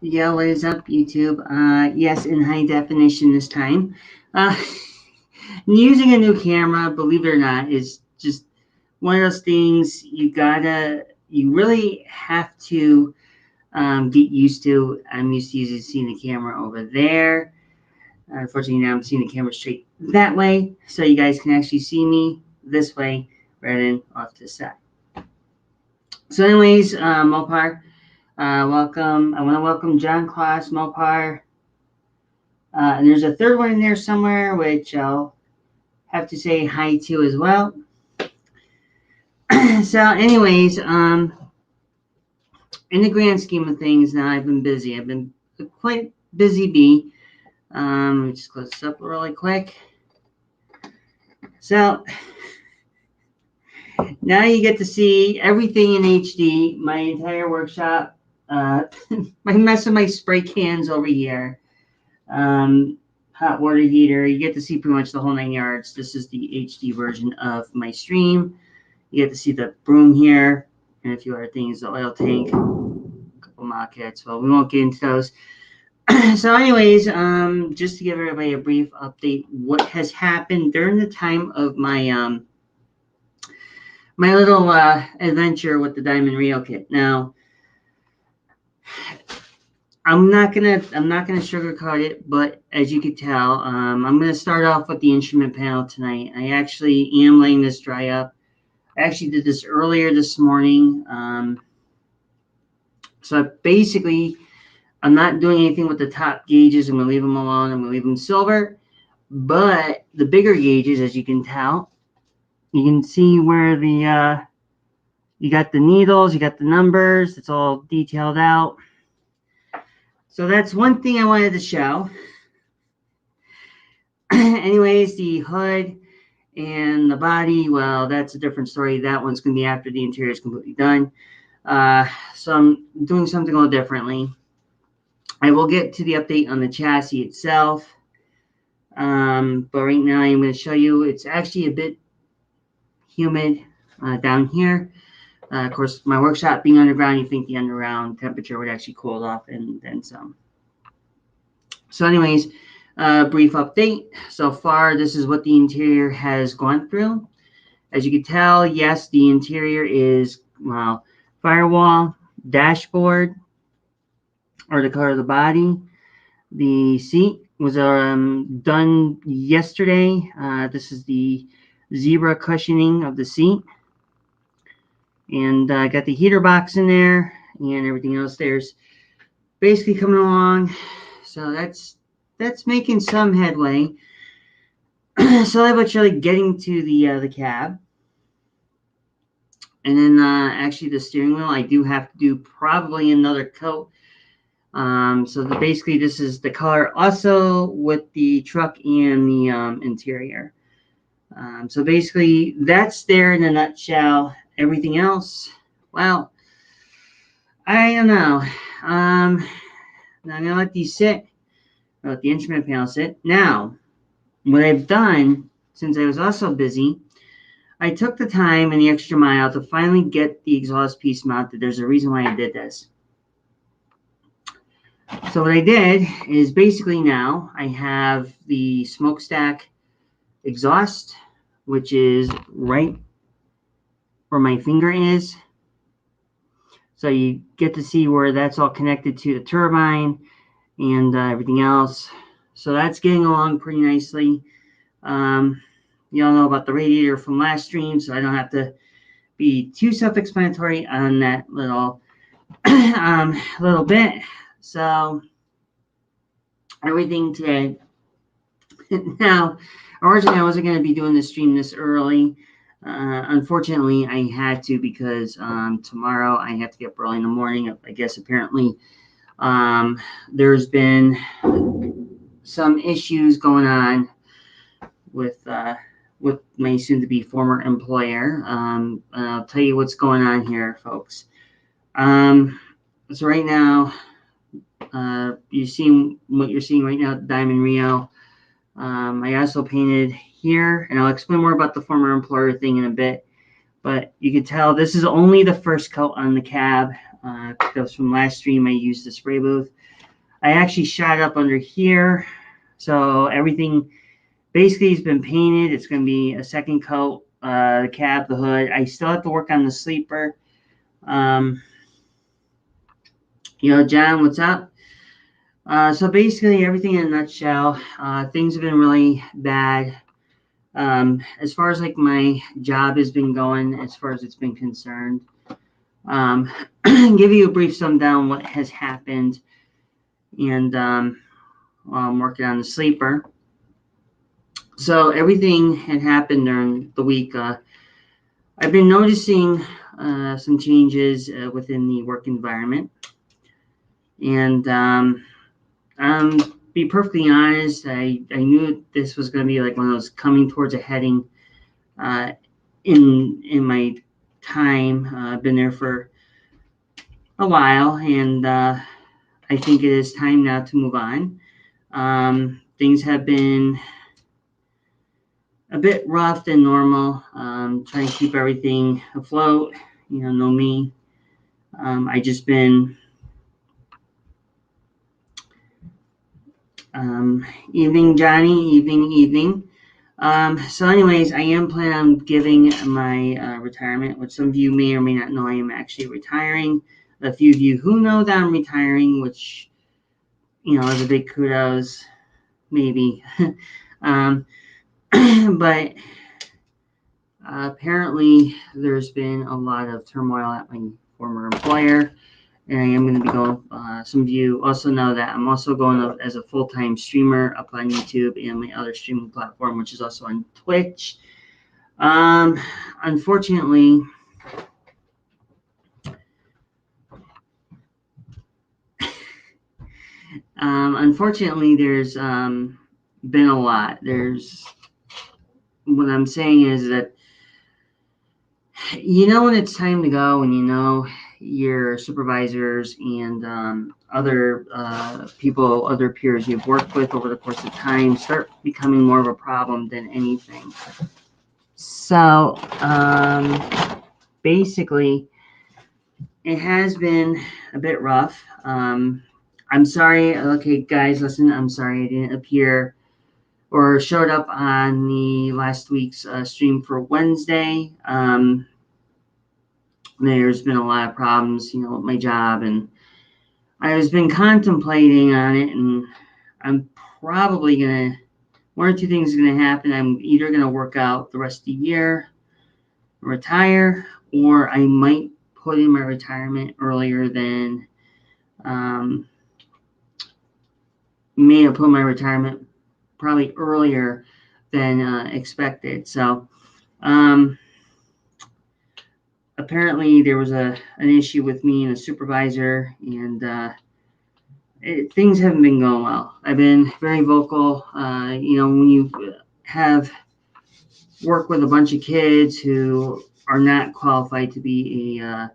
Yeah, what is up, YouTube? Yes, in high definition this time. Uh, using a new camera, believe it or not, is just one of those things you really have to get used to. I'm used to seeing the camera over there. Unfortunately, now I'm seeing the camera straight that way, so you guys can actually see me this way rather than off to the side. So, anyways, Mopar, welcome. I want to welcome John Claus, Mopar. And there's a third one in there somewhere, which I'll have to say hi to as well. So, anyways, in the grand scheme of things, now I've been busy. I've been quite busy bee. Let me just close this up really quick. So, now you get to see everything in HD, my entire workshop, my mess of my spray cans over here. Hot water heater. You get to see pretty much the whole 9 yards. This is the HD version of my stream. You get to see the broom here and a few other things, the oil tank, a couple mock kits. Well, we won't get into those. So anyways, just to give everybody a brief update, what has happened during the time of my my little adventure with the Diamond Rio kit. Now, I'm not gonna sugarcoat it, but as you can tell, I'm gonna start off with the instrument panel tonight. I actually am letting this dry up. I actually did this earlier this morning. So basically, I'm not doing anything with the top gauges. I'm gonna leave them alone. I'm gonna leave them silver. But the bigger gauges, as you can tell, you can see where the you got the needles, you got the numbers. It's all detailed out. So that's one thing I wanted to show. Anyways, the hood and the body, well, that's a different story. That one's going to be after the interior is completely done. So I'm doing something a little differently. I will get to the update on the chassis itself. But right now I'm going to show you, it's actually a bit humid down here. Of course, my workshop being underground, you think the underground temperature would actually cool off and then some. So anyways, brief update. So far, this is what the interior has gone through. As you can tell, yes, the interior is, well, firewall, dashboard, or the color of the body. The seat was done yesterday. This is the zebra cushioning of the seat. And I got the heater box in there and everything else there's basically coming along. So that's making some headway. Slowly but surely getting to the cab. And then actually the steering wheel, I do have to do probably another coat. So basically this is the color also with the truck and the interior. So basically that's there in a nutshell. Everything else, well, I don't know. Now I'm going to let these sit. Let the instrument panel sit. Now, what I've done, since I was also busy, I took the time and the extra mile to finally get the exhaust piece mounted. There's a reason why I did this. So what I did is basically now I have the smokestack exhaust, which is right where my finger is. So you get to see where that's all connected to the turbine and everything else. So that's getting along pretty nicely. You all know about the radiator from last stream, so I don't have to be too self-explanatory on that little little bit. So everything today. Now, originally I wasn't going to be doing this stream this early. Unfortunately, I had to because tomorrow I have to get up early in the morning. I guess apparently there's been some issues going on with my soon-to-be former employer. I'll tell you what's going on here, folks. So right now, you're seeing what you're seeing right now at Diamond Rio. I also painted here, and I'll explain more about the former employer thing in a bit. But you can tell this is only the first coat on the cab. That was from last stream. I used the spray booth. I actually shot up under here. So everything basically has been painted. It's going to be a second coat, the cab, the hood. I still have to work on the sleeper. Um, John, what's up? So basically, everything in a nutshell, things have been really bad. As far as like my job has been going, as far as it's been concerned, um, give you a brief rundown what has happened, and while I'm working on the sleeper. So everything had happened during the week. I've been noticing some changes within the work environment, and be perfectly honest, I knew this was going to be like one of those coming towards a heading uh, in my time. I've been there for a while, and I think it is time now to move on. Things have been a bit rough than normal. Trying to keep everything afloat. Know me. I just been evening, Johnny. Evening. So, anyways, I am planning on giving my retirement, which some of you may or may not know. I am actually retiring. A few of you who know that I'm retiring, which is a big kudos, maybe. um, but apparently, there's been a lot of turmoil at my former employer, and I am going to be going. Some of you also know that I'm also going up as a full-time streamer up on YouTube and my other streaming platform, which is also on Twitch. Unfortunately, there's been a lot. What I'm saying is that when it's time to go, and your supervisors and other people, other peers you've worked with over the course of time start becoming more of a problem than anything. So basically, it has been a bit rough. I'm sorry. Okay, guys, listen. I'm sorry I didn't appear or showed up on the last week's stream for Wednesday. There's been a lot of problems, with my job, and I've been contemplating on it, and I'm probably gonna. One or two things are gonna happen. I'm either gonna work out the rest of the year, retire, or I might put in my retirement earlier than may have put my retirement probably earlier than expected. So apparently there was an issue with me and a supervisor, and things haven't been going well. I've been very vocal. When you have work with a bunch of kids who are not qualified to be a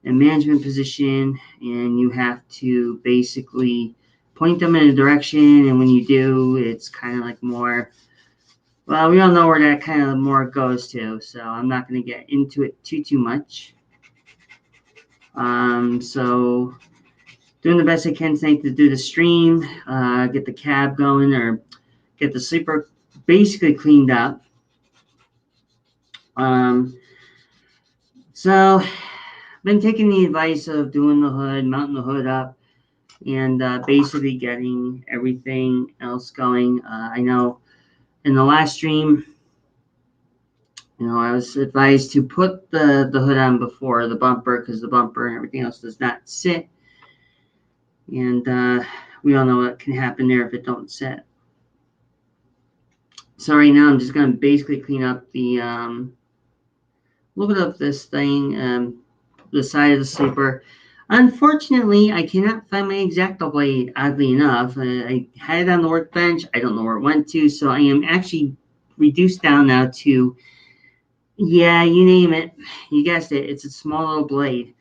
management position, and you have to basically point them in a direction, and when you do, it's kind of like more, well, we all know where that kind of more goes to, so I'm not going to get into it too much. So doing the best I can tonight to do the stream, get the cab going, or get the sleeper basically cleaned up. So been taking the advice of doing the hood, mounting the hood up, and basically getting everything else going. I know in the last stream, I was advised to put the hood on before the bumper, because the bumper and everything else does not sit. And we all know what can happen there if it don't sit. So right now I'm just going to basically clean up the little bit of this thing, the side of the sleeper. Unfortunately, I cannot find my X-Acto blade, oddly enough. I had it on the workbench. I don't know where it went to, so I am actually reduced down now to, yeah, you name it. You guessed it. It's a small little blade.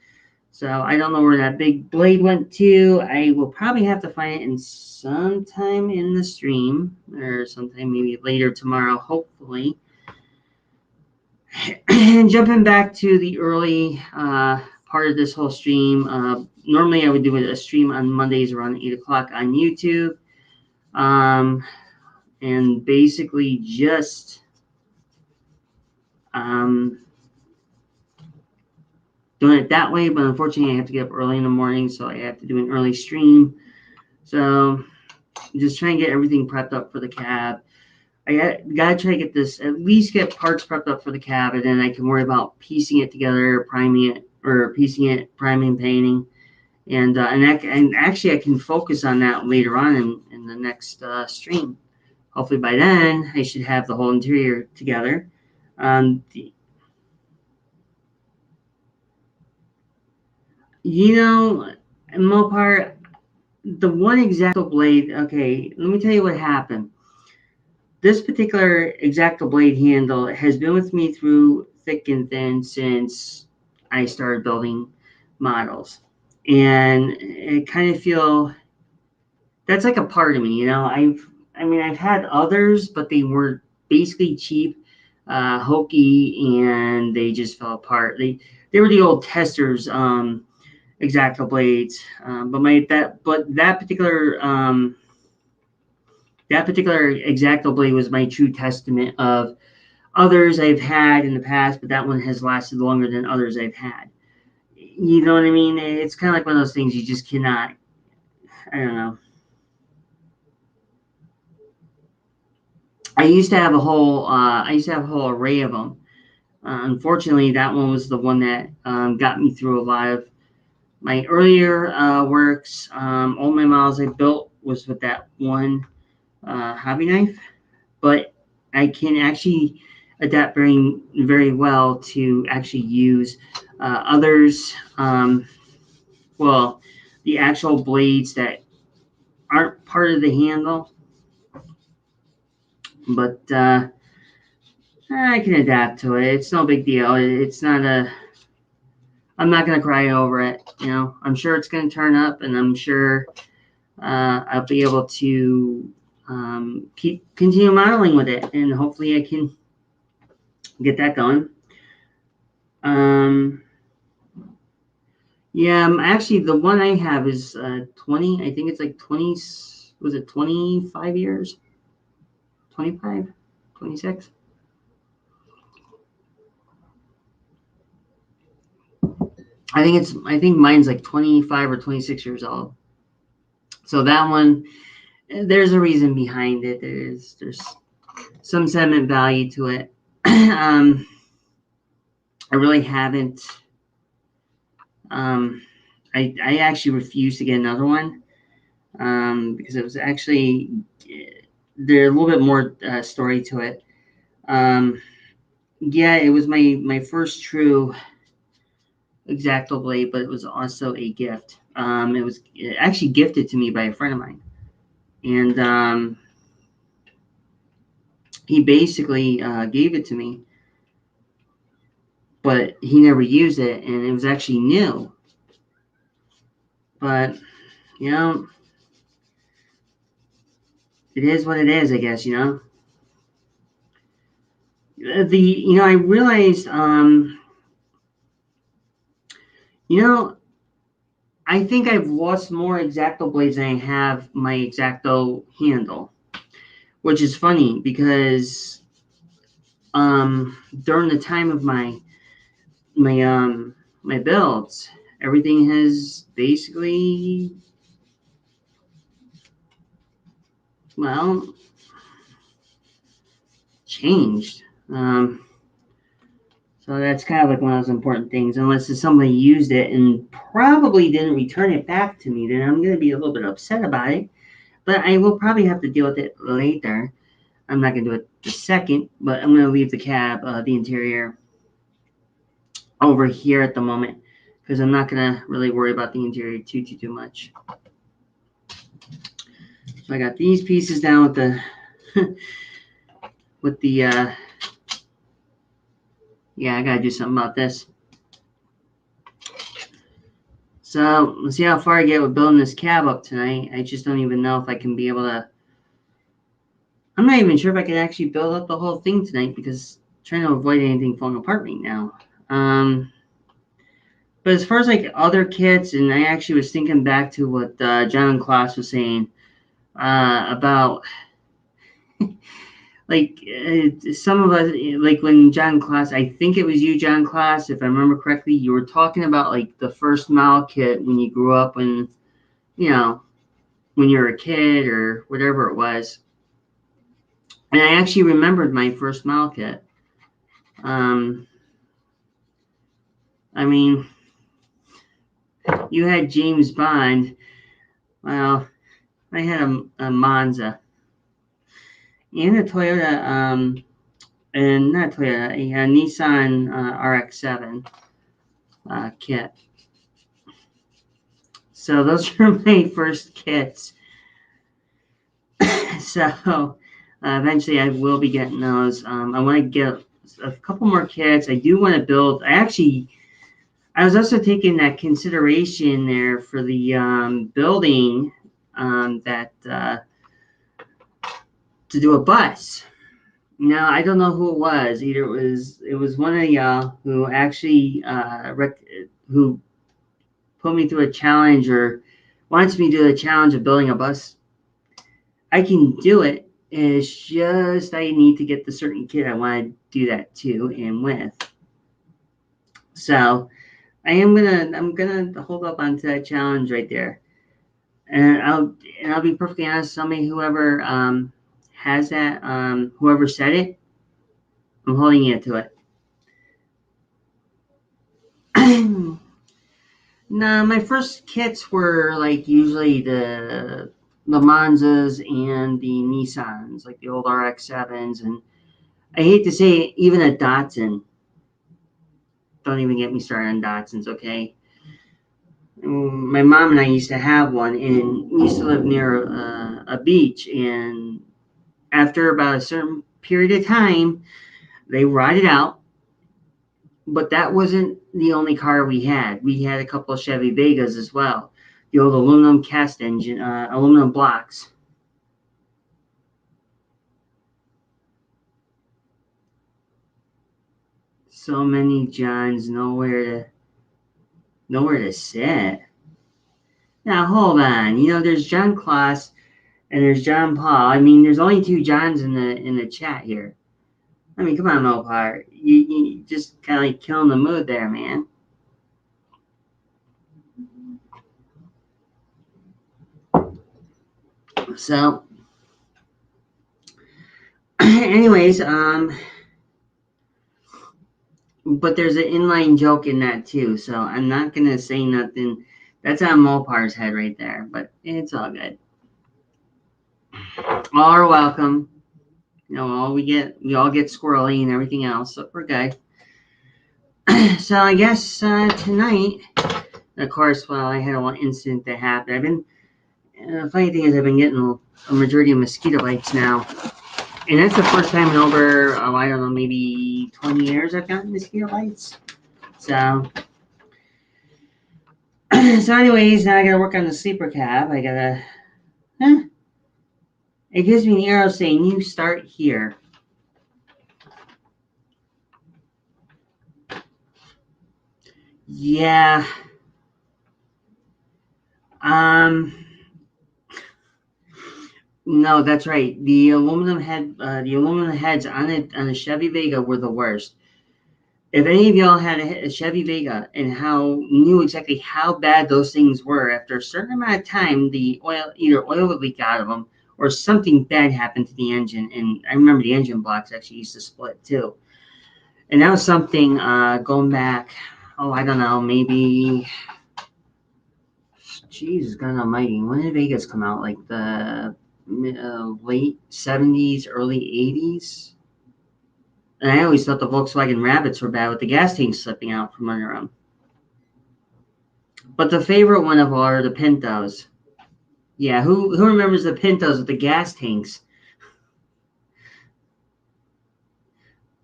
So I don't know where that big blade went to. I will probably have to find it in sometime in the stream, or sometime maybe later tomorrow, hopefully. And jumping back to the early part of this whole stream, normally I would do a stream on Mondays around 8 o'clock on YouTube. And basically just doing it that way. But unfortunately, I have to get up early in the morning, so I have to do an early stream. So just trying to get everything prepped up for the cab. I gotta try to get this, at least get parts prepped up for the cab, and then I can worry about piecing it together, priming, painting, and actually I can focus on that later on in the next stream. Hopefully by then I should have the whole interior together. Mopar, the one X-Acto blade. Okay, let me tell you what happened. This particular X-Acto blade handle has been with me through thick and thin since I started building models, and I kind of feel that's like a part of me. I've had others, but they were basically cheap, hokey, and they just fell apart. They were the old testers X-Acto blades, but that particular X-Acto blade was my true testament of others I've had in the past, but that one has lasted longer than others I've had. You know what I mean? It's kind of like one of those things you just cannot. I don't know. I used to have a whole array of them. Unfortunately, that one was the one that got me through a lot of my earlier works. All my models I built was with that one hobby knife, but I can actually adapt very, very well to actually use others. Well, the actual blades that aren't part of the handle, but I can adapt to it. It's no big deal. It's not a. I'm not gonna cry over it. I'm sure it's gonna turn up, and I'm sure I'll be able to continue modeling with it, and hopefully I can get that going. Yeah, actually the one I have is 20. I think it's like 20. Was it 25 years? 25, 26. I think mine's like 25 or 26 years old. So that one, there's a reason behind it. There's some sentiment value to it. I really haven't. I actually refused to get another one because it was actually there's a little bit more story to it. Yeah, it was my first true X-Acto blade, but it was also a gift. It was actually gifted to me by a friend of mine, and he basically gave it to me, but he never used it, and it was actually new. But it is what it is, I guess. I realized I think I've lost more X-Acto blades than I have my X-Acto handle, which is funny because during the time of my builds, everything has basically, well, changed. So that's kind of like one of those important things. Unless somebody used it and probably didn't return it back to me, then I'm going to be a little bit upset about it. But I will probably have to deal with it later. I'm not going to do it the second, but I'm going to leave the cab, the interior, over here at the moment because I'm not going to really worry about the interior too much. So I got these pieces down with the yeah, I got to do something about this. So let's see how far I get with building this cab up tonight. I just don't even know if I can be able to. I'm not even sure if I can actually build up the whole thing tonight because I'm trying to avoid anything falling apart right now. But But as far as like other kits, and I actually was thinking back to what John Klaas was saying about like some of us, like when John Klaas, I think it was you, John Klaas, if I remember correctly, you were talking about like the first mile kit when you grew up, when you know when you were a kid or whatever it was. And I actually remembered my first mile kit. Um, I mean, you had James Bond. Well, I had a Monza and a Toyota, and not Toyota, a Nissan RX-7 kit. So those are my first kits. So eventually I will be getting those. I want to get a couple more kits. I do want to build. I was also taking that consideration there for the building that to do a bus. Now I don't know who it was. Either it was one of y'all who actually who put me through a challenge or wants me to do the challenge of building a bus. I can do it. It's just I need to get the certain kit I want to do that to and with. So I'm gonna hold up onto that challenge right there, and I'll be perfectly honest. Whoever has that, whoever said it, I'm holding you to it. No, my first kits were like usually the Monzas and the Nissans, like the old RX-7s, and I hate to say it, even a Datsun. Don't even get me started on Datsuns, okay? My mom and I used to have one, and we used to live near a beach, and after about a certain period of time, they rotted out. But that wasn't the only car we had. We had a couple of Chevy Vegas as well, the old aluminum cast engine, aluminum blocks. So many Johns, nowhere to sit. Now hold on, there's John Klaas and there's John Paul. I mean, there's only two Johns in the chat here. I mean, come on, Mopar. You just kind of like killing the mood there, man. So, anyways, but there's an inline joke in that too, so I'm not gonna say nothing. That's on Mopar's head right there, but it's all good. All are welcome. We all get squirrely and everything else, so we're good. So I guess tonight, of course, well, I had a one incident that happened. The funny thing is, I've been getting a majority of mosquito bites now, and that's the first time in over, I don't know, maybe 20 years I've gotten mosquito bites. So, anyways, now I gotta work on the sleeper cab. It gives me an arrow saying you start here. Yeah. No, that's right. The aluminum heads on a Chevy Vega were the worst. If any of y'all had a Chevy Vega and knew exactly how bad those things were, after a certain amount of time, either oil would leak out of them or something bad happened to the engine. And I remember the engine blocks actually used to split too. And that was something going back, I don't know, maybe, Jesus God Almighty, when did Vegas come out? Like the late 70s, early 80s? And I always thought the Volkswagen Rabbits were bad with the gas tanks slipping out from under them. But the favorite one of all are the Pintos. Yeah, who remembers the Pintos with the gas tanks?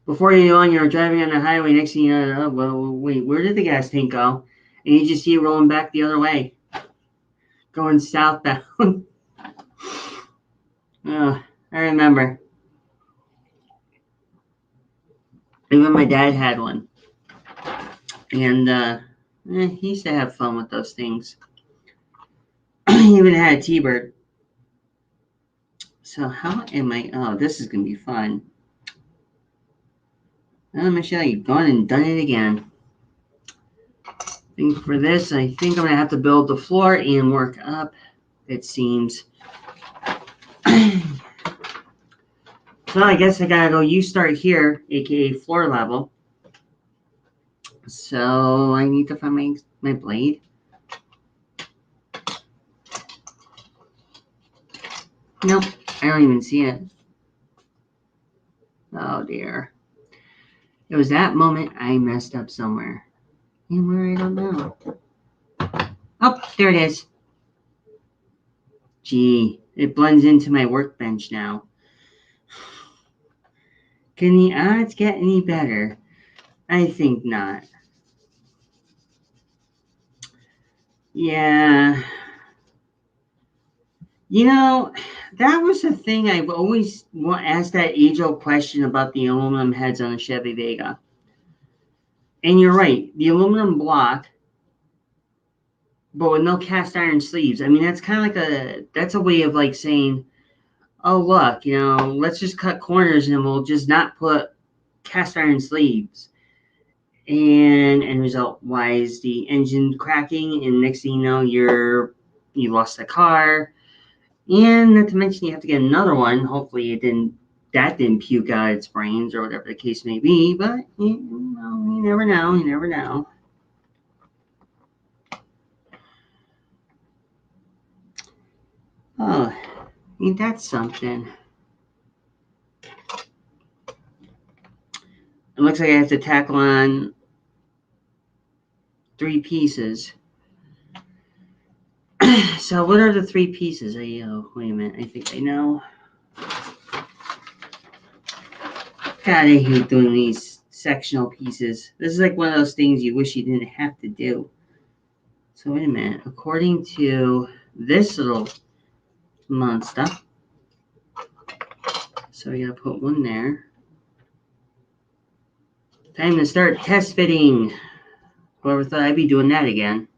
Before you know it, you're driving on the highway. Next thing you know, well, wait, where did the gas tank go? And you just see it rolling back the other way, going southbound. I remember. Even my dad had one. And He used to have fun with those things. He even had a T-bird. So how am I? Oh, this is gonna be fun. Oh, Michelle, you've gone and done it again. I think for this, I think I'm gonna have to build the floor and work up. It seems. So I guess I gotta go. You start here, aka floor level. So I need to find my blade. Nope, I don't even see it. Oh dear. It was that moment I messed up somewhere. And where I don't know. Oh, there it is. Gee, it blends into my workbench now. Can the odds get any better? I think not. Yeah. You know, that was the thing I've always asked that age-old question about the aluminum heads on the Chevy Vega. And you're right, the aluminum block, but with no cast iron sleeves. I mean, that's kind of like that's a way of like saying, oh look, let's just cut corners and we'll just not put cast iron sleeves. And end result, why is the engine cracking? And next thing you know, you lost the car. And not to mention, you have to get another one. Hopefully, that didn't puke out its brains or whatever the case may be. But you never know. You never know. Oh, ain't that something? It looks like I have to tackle on 3 pieces. So, what are the 3 pieces? Wait a minute. I think I know. God, I hate doing these sectional pieces. This is like one of those things you wish you didn't have to do. So wait a minute. According to this little monster, so we gotta put one there. Time to start test fitting. Whoever thought I'd be doing that again.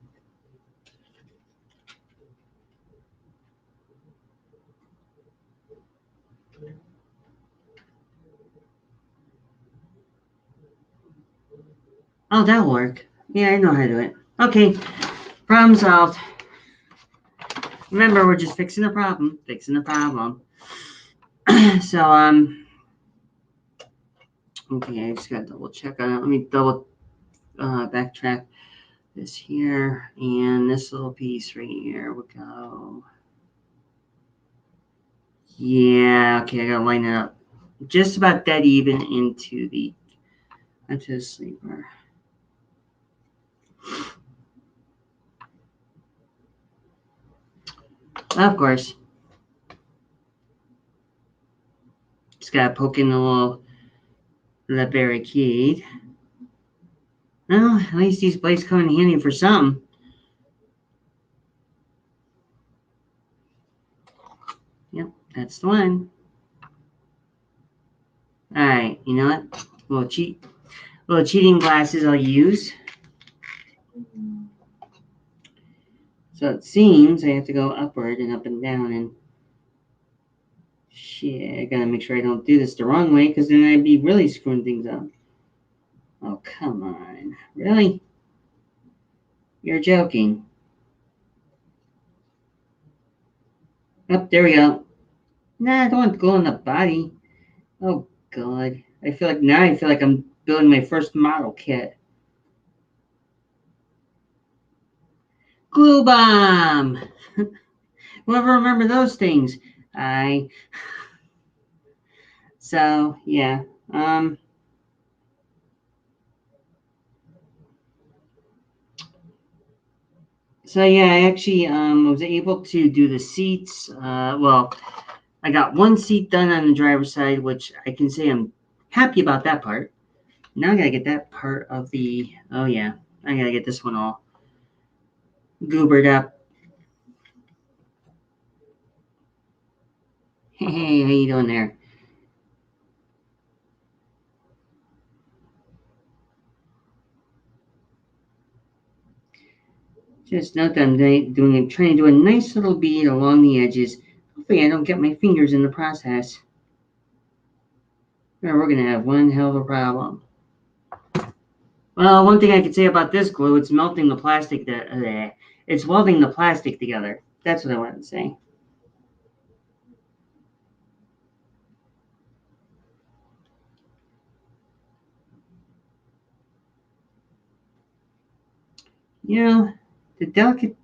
Oh, that'll work. Yeah, I know how to do it. Okay, problem solved. Remember, we're just fixing the problem. Fixing the problem. So, okay, I just gotta double check on it. Let me double backtrack this here, and this little piece right here will go. Yeah, okay, I gotta line it up just about dead even into the sleeper. Of course, just gotta poke in the barricade. Well, at least these blades come in handy for some. Yep, that's the one. All right, you know what? Little cheating glasses I'll use. So it seems I have to go upward and up and down, and shit, I gotta make sure I don't do this the wrong way, because then I'd be really screwing things up. Oh, come on. Really? You're joking. Oh, there we go. Nah, I don't want to go on the body. Oh, God. I feel like I'm building my first model kit. Glue bomb! Whoever remember those things? I. So, yeah. So yeah, I actually was able to do the seats. Well, I got one seat done on the driver's side, which I can say I'm happy about that part. Now I gotta get that part of the. Oh yeah, I gotta get this one all goobered up. Hey, how you doing there? Just note that I'm trying to do a nice little bead along the edges. Hopefully I don't get my fingers in the process. Or we're going to have one hell of a problem. Well, one thing I could say about this glue, it's melting the plastic. It's welding the plastic together. That's what I wanted to say. You know, the delicate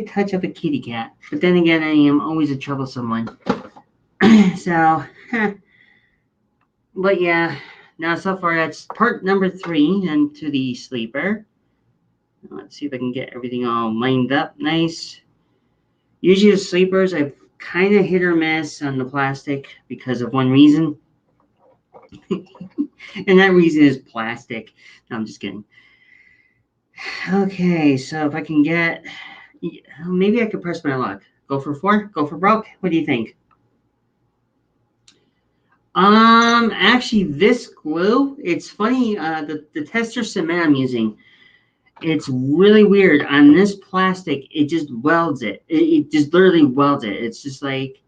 touch of a kitty cat. But then again, I am always a troublesome one. So, but yeah. Now, so far, that's part number 3 into the sleeper. Let's see if I can get everything all lined up nice. Usually, the sleepers, I've kind of hit or miss on the plastic because of one reason. And that reason is plastic. No, I'm just kidding. Okay, so if I can get, maybe I could press my luck. Go for 4? Go for broke? What do you think? Actually, this glue, it's funny, the tester cement I'm using, it's really weird. On this plastic, it just welds it. It just literally welds it. It's just like,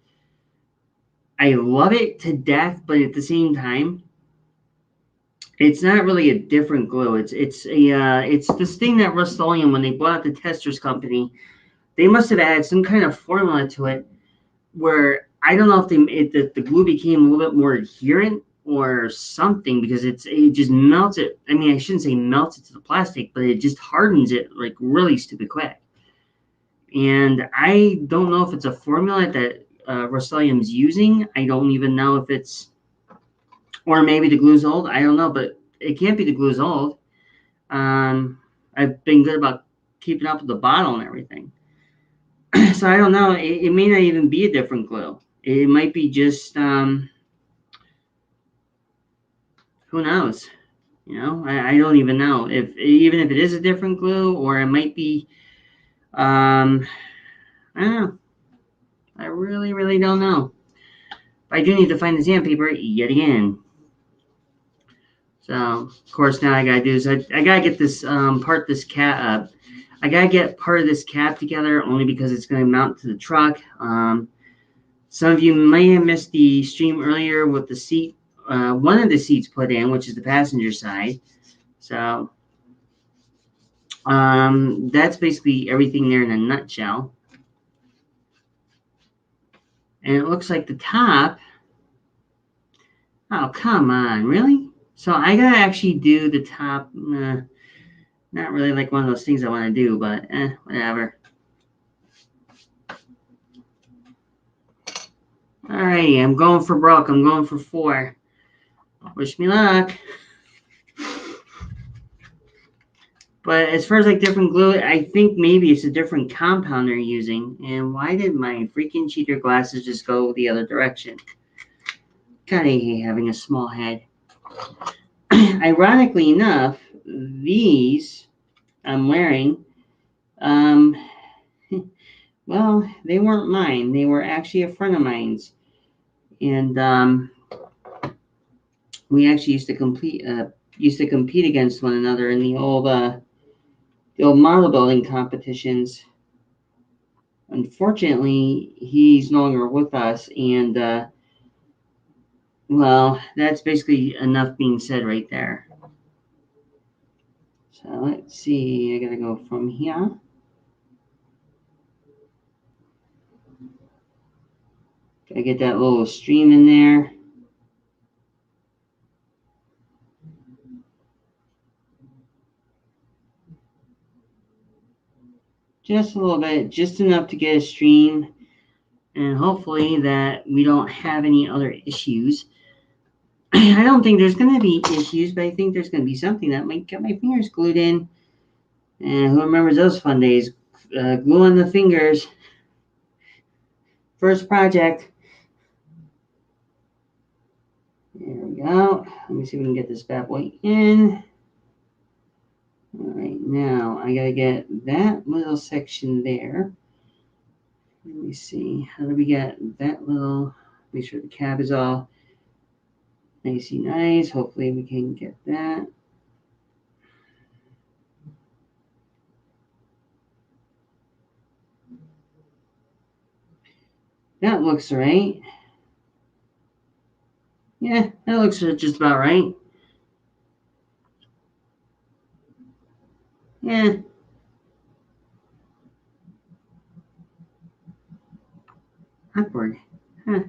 I love it to death, but at the same time, it's not really a different glue. It's this thing that Rust-Oleum, when they bought out the testers company, they must have added some kind of formula to it where I don't know if the glue became a little bit more adherent or something, because it just melts it. I mean, I shouldn't say melts it to the plastic, but it just hardens it like really stupid quick. And I don't know if it's a formula that Rust-Oleum's using. I don't even know if it's, or maybe the glue's old. I don't know, but it can't be the glue's old. I've been good about keeping up with the bottle and everything. So I don't know. It may not even be a different glue. It might be just, who knows? I don't even know even if it is a different glue, or it might be, I don't know. I really, really don't know. But I do need to find the sandpaper yet again. So, of course, now I gotta do is I gotta get this this cap up. I gotta get part of this cap together only because it's gonna mount to the truck. Some of you may have missed the stream earlier with the seat, one of the seats put in, which is the passenger side. So, that's basically everything there in a nutshell. And it looks like the top. Oh, come on, really? So I gotta actually do the top. Not really like one of those things I want to do, but whatever. Alrighty, I'm going for broke. I'm going for 4. Wish me luck. But as far as like different glue, I think maybe it's a different compound they're using. And why did my freaking cheater glasses just go the other direction? God, I hate having a small head. Ironically enough, these I'm wearing, well, they weren't mine. They were actually a friend of mine's. And we actually used to compete against one another in the old model building competitions. Unfortunately, he's no longer with us, and well, that's basically enough being said right there. So let's see. I gotta go from here. Gotta get that little stream in there. Just a little bit, just enough to get a stream, and hopefully that we don't have any other issues. I don't think there's going to be issues, but I think there's going to be something that might get my fingers glued in. And who remembers those fun days? Glue on the fingers. First project. There we go. Let me see if we can get this bad boy in. All right, now I got to get that little section there. Let me see. How do we get that little? Make sure the cap is all nice. Hopefully we can get that. That looks right. Yeah, that looks just about right. Yeah, upward. Huh.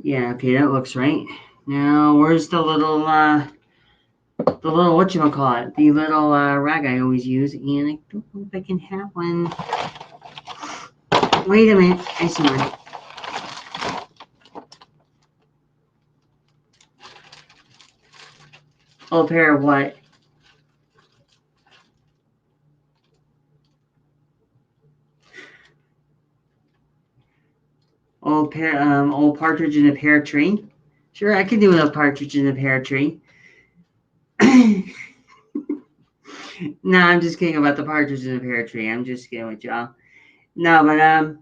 Yeah, okay, that looks right. Now, where's the little, whatchamacallit, the little rag I always use, and I don't know if I can have one. Wait a minute, I see one. Oh, a pair of what? Old partridge in a pear tree. Sure, I could do a partridge in a pear tree. No, I'm just kidding about the partridge in a pear tree. I'm just kidding with y'all. No, but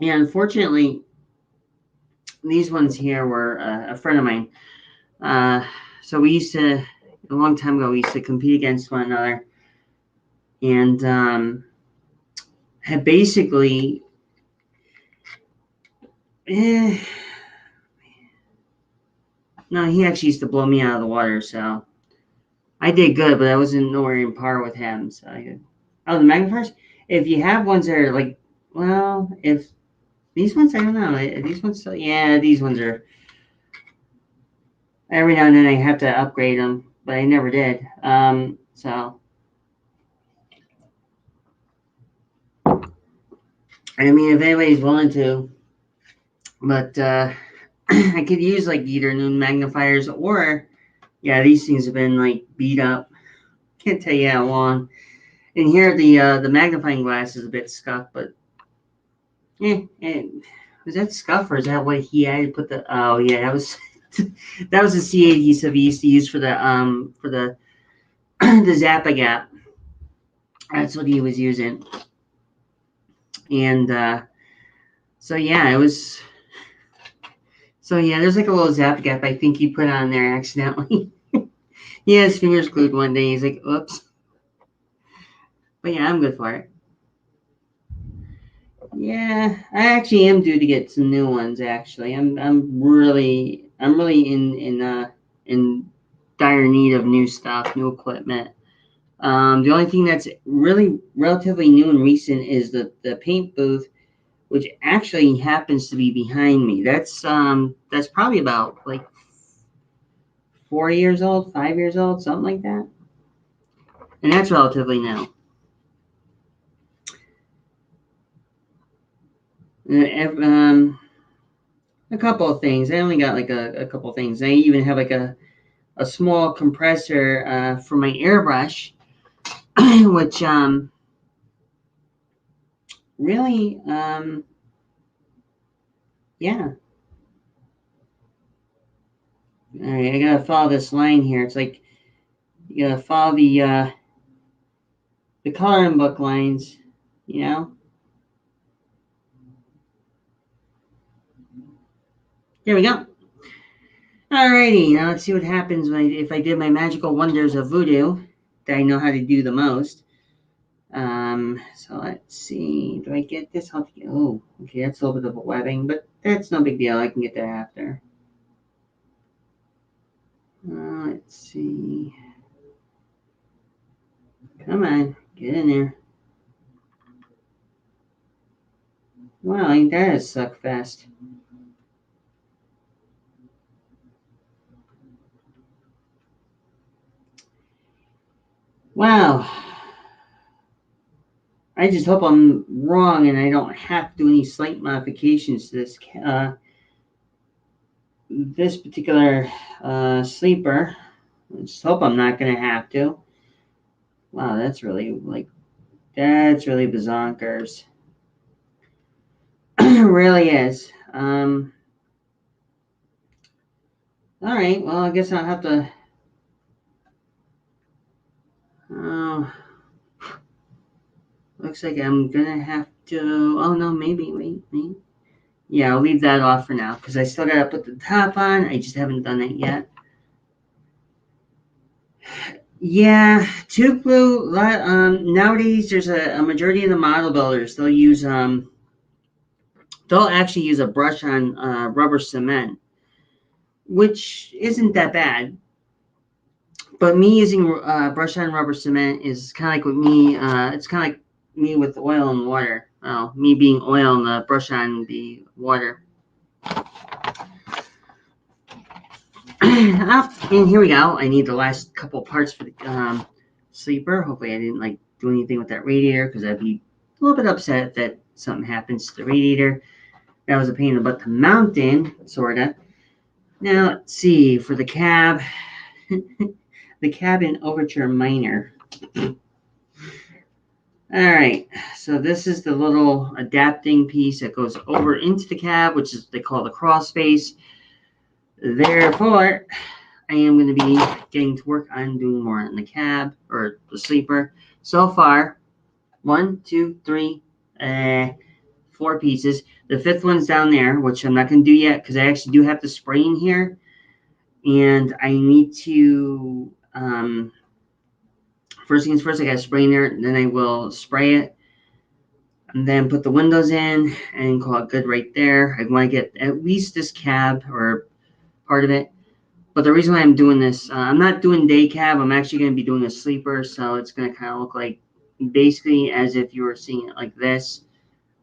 yeah, unfortunately, these ones here were a friend of mine. Uh, so we used to a long time ago. We used to compete against one another, and had basically. Eh, no, he actually used to blow me out of the water. So I did good, but I wasn't nowhere in par with him. So oh, the magnifiers. If you have ones that are like, well, if these ones, I don't know. These ones, yeah, these ones are. Every now and then I have to upgrade them, but I never did. So I mean, if anybody's willing to, but I could use like either new magnifiers or yeah, these things have been like beat up. Can't tell you how long. And here the magnifying glass is a bit scuffed, but was that scuff or is that what he had to put the? Oh yeah, that was that was the C adhesive he used to use for the the Zappa gap. That's what he was using, and so yeah, it was. So yeah, there's like a little Zappa gap I think he put on there accidentally. He had his fingers glued one day. He's like, "Oops," but yeah, I'm good for it. Yeah, I actually am due to get some new ones. Actually, I'm really in dire need of new stuff, new equipment. The only thing that's really relatively new and recent is the paint booth, which actually happens to be behind me. That's probably about like 4 years old, 5 years old, something like that, and that's relatively new. A couple of things. I only got like a couple of things. I even have like a small compressor for my airbrush, which really yeah. All right, I gotta follow this line here. It's like you gotta follow the coloring book lines, you know. There we go. Alrighty, now let's see what happens when if I did my magical wonders of voodoo that I know how to do the most. So let's see. Do I get this? Oh, okay, that's a little bit of a webbing, but that's no big deal. I can get that after. Let's see. Come on, get in there. Wow, ain't that a suck fest? Wow. I just hope I'm wrong and I don't have to do any slight modifications to this particular sleeper. I just hope I'm not gonna have to. Wow, that's really bazonkers. It really is. All right. Well, I guess I'll have to. Uh, looks like I'm gonna have to. Oh no, maybe. Wait. Yeah, I'll leave that off for now because I still gotta put the top on. I just haven't done it yet. Yeah, tube glue. Nowadays, there's a majority of the model builders. They'll use they'll actually use a brush on rubber cement, which isn't that bad. But me using brush on rubber cement is kind of like with me. It's kind of like me with oil and water. Well, me being oil and the brush on the water. And here we go. I need the last couple parts for the sleeper. Hopefully, I didn't like do anything with that radiator because I'd be a little bit upset if that something happens to the radiator. That was a pain in the butt to mount in, sorta. Now let's see for the cab. The cabin overture minor. All right, so this is the little adapting piece that goes over into the cab, which is they call the crawl space. Therefore, I am going to be getting to work on doing more on the cab or the sleeper. So far, 1, 2, 3, 4 pieces. The fifth one's down there, which I'm not going to do yet because I actually do have to spray in here, and I need to. First things first, I got to spray in there, and then I will spray it, and then put the windows in, and call it good right there. I want to get at least this cab or part of it. But the reason why I'm doing this, I'm not doing day cab. I'm actually going to be doing a sleeper, so it's going to kind of look like basically as if you were seeing it like this.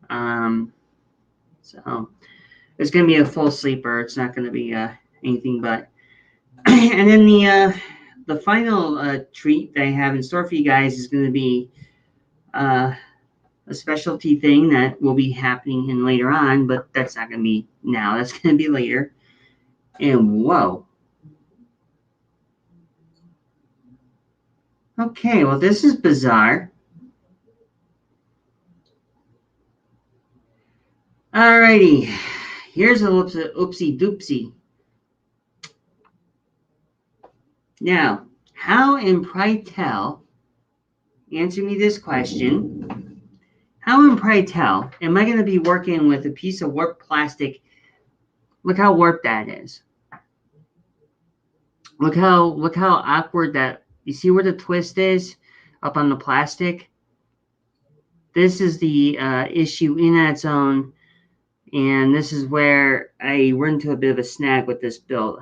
So it's going to be a full sleeper. It's not going to be anything but. And then the final treat that I have in store for you guys is going to be a specialty thing that will be happening in later on, but that's not going to be now. That's going to be later. And whoa. Okay, well, this is bizarre. Alrighty, here's a oopsie doopsie. Now, how in pray tell, answer me this question, how in pray tell am I going to be working with a piece of warped plastic? Look how warped that is. Look how awkward that, you see where the twist is up on the plastic? This is the issue in that zone, and this is where I run into a bit of a snag with this build.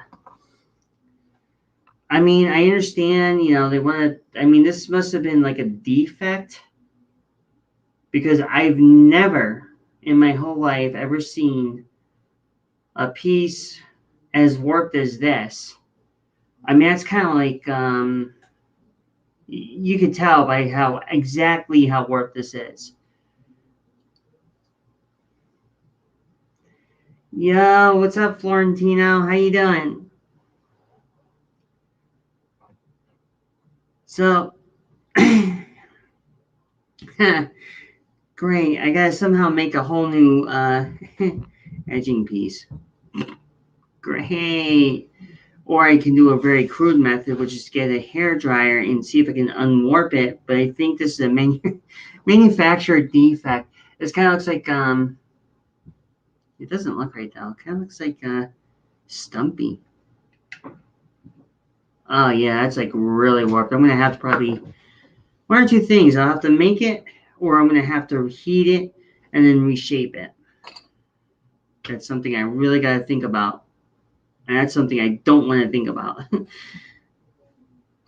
I mean, I understand, they want to, this must have been like a defect because I've never in my whole life ever seen a piece as warped as this. I mean, that's kind of like, you could tell by exactly how warped this is. Yo, what's up, Florentino? How you doing? So, great. I gotta somehow make a whole new edging piece. Great. Or I can do a very crude method, which is get a hair dryer and see if I can unwarp it. But I think this is a manufacturer defect. This kind of looks like it doesn't look right though. It kind of looks like stumpy. Oh yeah, that's like really warped. I'm gonna have to probably one or two things. I'll have to make it, or I'm gonna have to heat it and then reshape it. That's something I really got to think about, and that's something I don't want to think about.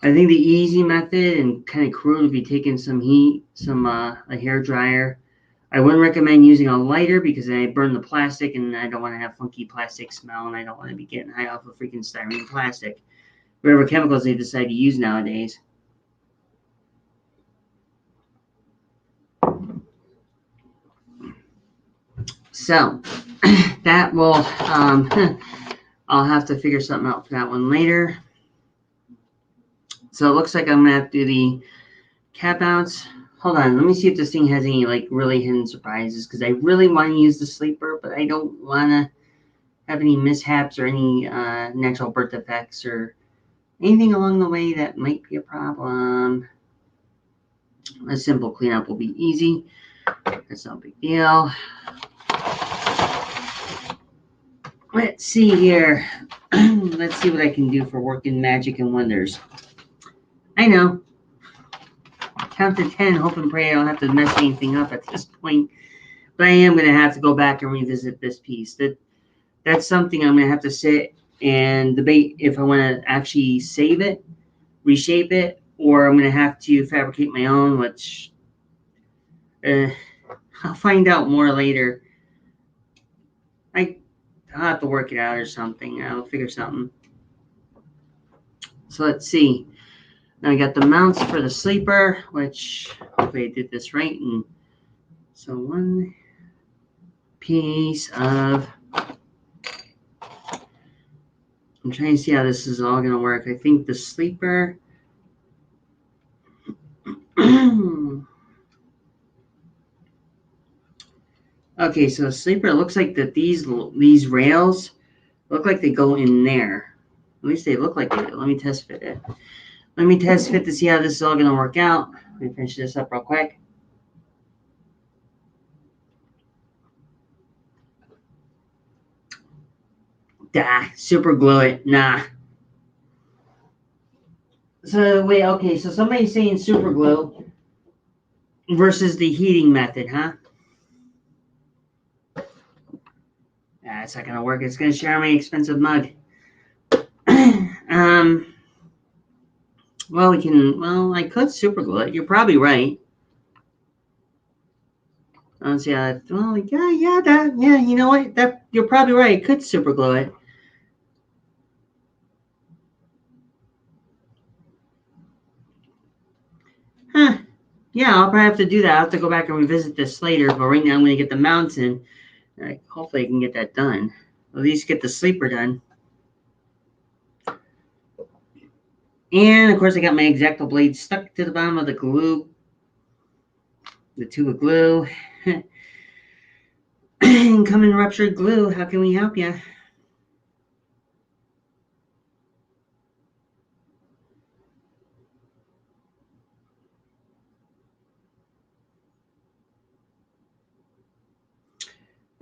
I think the easy method and kind of crude would be taking some heat, a hair dryer. I wouldn't recommend using a lighter because then I burn the plastic, and I don't want to have funky plastic smell, and I don't want to be getting high off of freaking styrene plastic. Whatever chemicals they decide to use nowadays. So that will, I'll have to figure something out for that one later. So it looks like I'm going to have to do the cap mounts. Hold on, let me see if this thing has any like really hidden surprises because I really want to use the sleeper, but I don't want to have any mishaps or any natural birth defects or anything along the way that might be a problem. A simple cleanup will be easy. That's no big deal. Let's see here. Let's see what I can do for working magic and wonders. I know. Count to 10, hope and pray I don't have to mess anything up at this point. But I am going to have to go back and revisit this piece. That's something I'm going to have to sit and debate if I want to actually save it, reshape it, or I'm going to have to fabricate my own, which I'll find out more later. I'll have to work it out or something. I'll figure something. So let's see. Now I got the mounts for the sleeper, which hopefully I did this right. And so one piece of, I'm trying to see how this is all going to work. I think the sleeper, okay, so the sleeper looks like that these rails look like they go in there. At least they look like they do. Let me test fit it. Let me test fit to see how this is all going to work out. Let me finish this up real quick. Super glue it. Nah. So wait, okay, so somebody's saying super glue versus the heating method, huh? That's not gonna work. It's gonna share my expensive mug. Well, I could super glue it. You're probably right. Let's see. Well, yeah. You know what? You're probably right. I could super glue it. Huh. Yeah, I'll probably have to do that. I'll have to go back and revisit this later. But right now, I'm gonna get the mounts in. Hopefully, I can get that done. At least get the sleeper done. And of course, I got my X-Acto blade stuck to the bottom of the glue, the tube of glue. Incoming ruptured glue. How can we help you?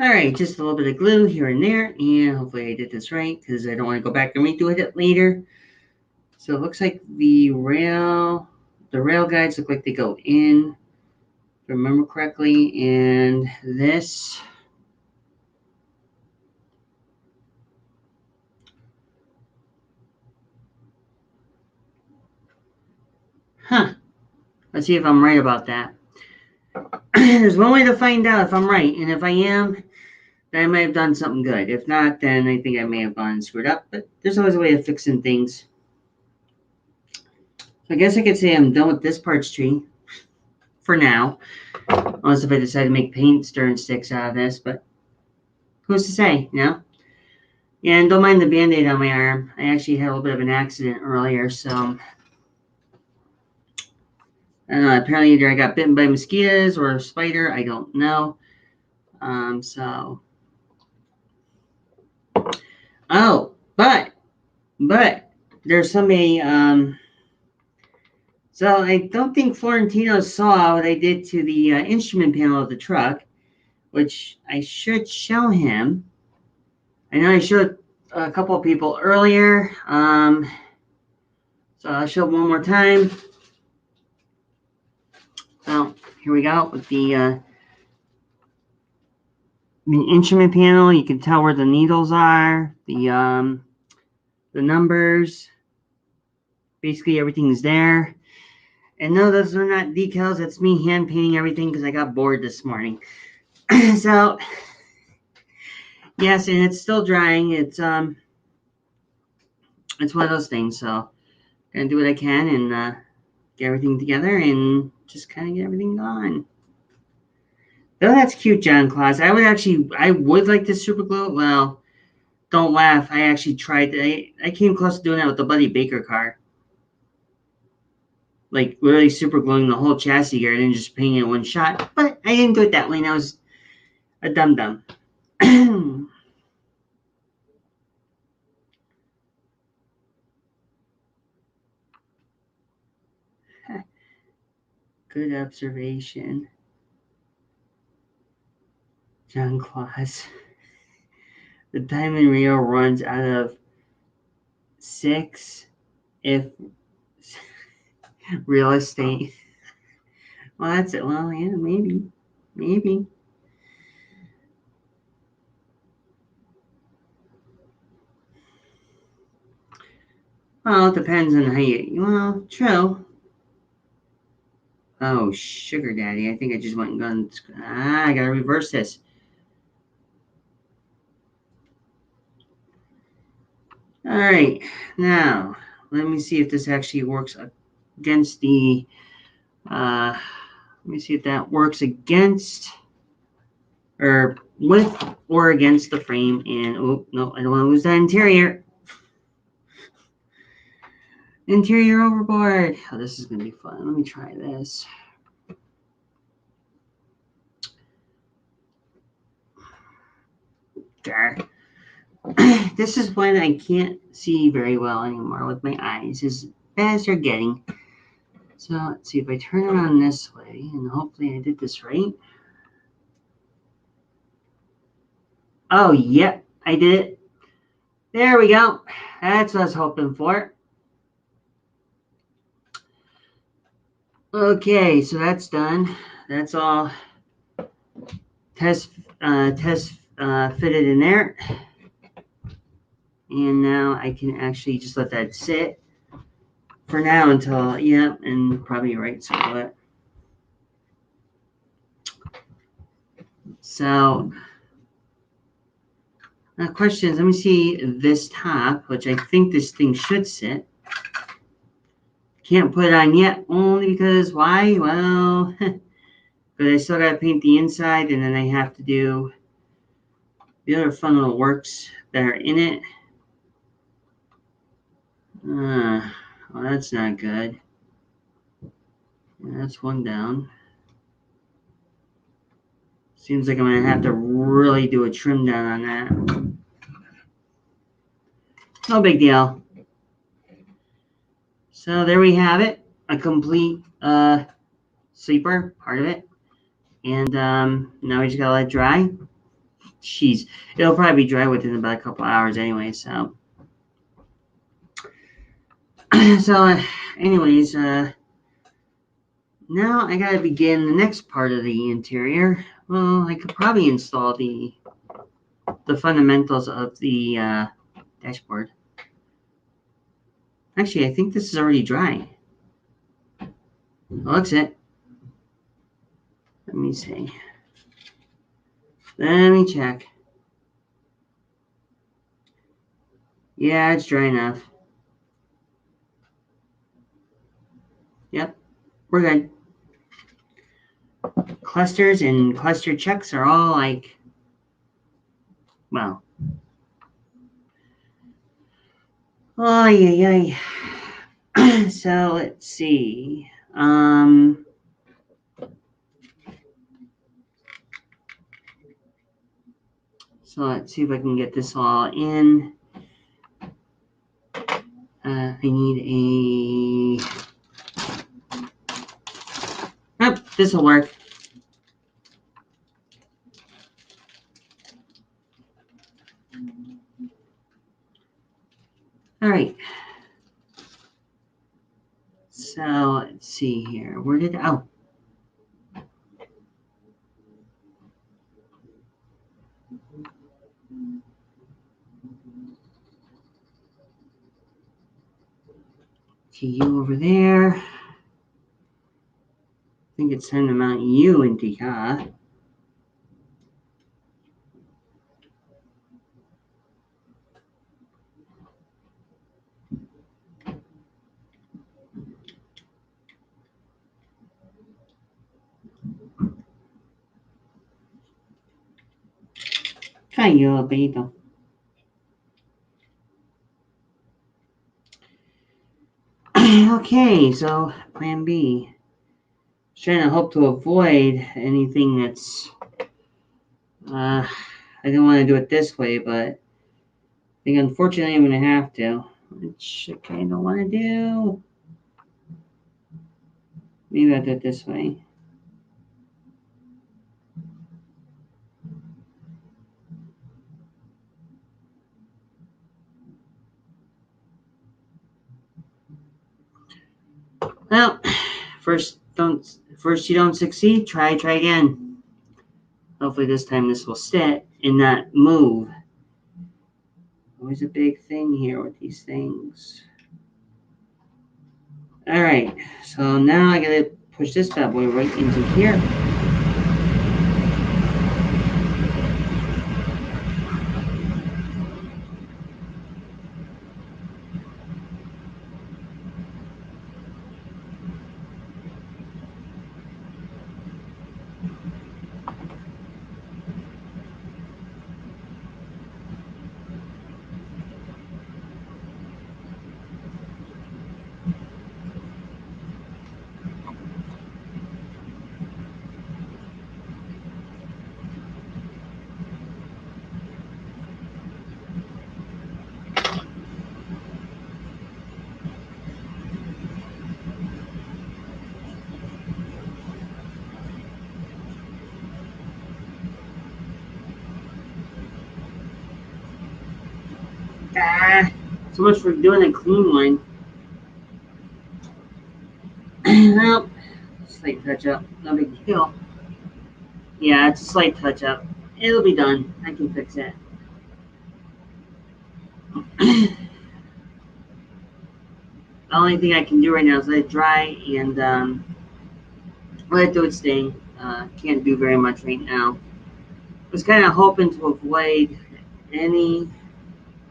All right, just a little bit of glue here and there, and hopefully I did this right because I don't want to go back and redo it later. So it looks like the rail guides look like they go in, if I remember correctly, and this. Huh. Let's see if I'm right about that. There's one way to find out if I'm right, and if I am, then I might have done something good. If not, then I think I may have gone screwed up, but there's always a way of fixing things. So I guess I could say I'm done with this parts tree for now. Unless if I decide to make paint stirring sticks out of this, but who's to say, you know? Yeah, and don't mind the Band-Aid on my arm. I actually had a little bit of an accident earlier, so I don't know. Apparently either I got bitten by mosquitoes or a spider. I don't know. Oh, but there's somebody, so I don't think Florentino saw what I did to the instrument panel of the truck, which I should show him. I know I showed a couple of people earlier, so I'll show it one more time. So here we go with the instrument panel. You can tell where the needles are, the numbers. Basically, everything's there. And no, those are not decals. That's me hand painting everything because I got bored this morning. So yes, and it's still drying. It's one of those things. So gonna do what I can and get everything together and just kind of get everything going. Oh, that's cute, John Claus. I would like this super glue. Well, don't laugh. I actually tried. I came close to doing that with the Buddy Baker car. Like really super gluing the whole chassis here and then just painting it one shot. But I didn't do it that way. And I was a dum-dum. Good observation, John Claus. The Diamond Rio runs out of 6 if real estate. Well, that's it. Well, yeah, maybe. Well, it depends on how you. Well, true. Oh, sugar daddy. I think I just went and gone. I gotta reverse this. All right. Now, let me see if this actually works against the. Let me see if that works against or with or against the frame. And oh no, I don't want to lose that interior. Interior overboard. Oh, this is gonna be fun. Let me try this. There. This is when I can't see very well anymore with my eyes, as bad as they're getting. So let's see if I turn around this way, and hopefully I did this right. Oh, yep, I did it. There we go. That's what I was hoping for. Okay, so that's done. That's all test fitted in there. And now I can actually just let that sit for now until, yeah, and probably right, so what. So, now questions, let me see this top, which I think this thing should sit. Can't put it on yet, only because, why? Well, but I still got to paint the inside, and then I have to do the other fun little works that are in it. Well, that's not good. That's one down. Seems like I'm going to have to really do a trim down on that. No big deal. So there we have it. A complete sleeper, part of it. And now we just got to let it dry. Jeez, it'll probably be dry within about a couple hours anyway, so. So, anyways, now I gotta begin the next part of the interior. Well, I could probably install the fundamentals of the dashboard. Actually, I think this is already dry. Looks it. Let me see. Let me check. Yeah, it's dry enough. Yep, we're good. Clusters and cluster checks are all like, well. Oh, yeah. So let's see. So let's see if I can get this all in. I need a. Oh, this will work. All right. So let's see here. Where did oh? See you over there. I think it's time to mount you into here. Cayó, Benito. Okay, so plan B. Trying to hope to avoid anything that's. I don't want to do it this way, but I think unfortunately I'm going to have to, which I kind of want to do. Maybe I'll do it this way. Well, first you don't succeed, try again. Hopefully this time this will sit and not move. Always a big thing here with these things. All right, so now I gotta push this bad boy right into here. Ah, so much for doing a clean one. Well, slight touch up, no big deal. Yeah, it's a slight touch up. It'll be done. I can fix it. The only thing I can do right now is let it dry and let it do its thing. Can't do very much right now. Was kind of hoping to avoid any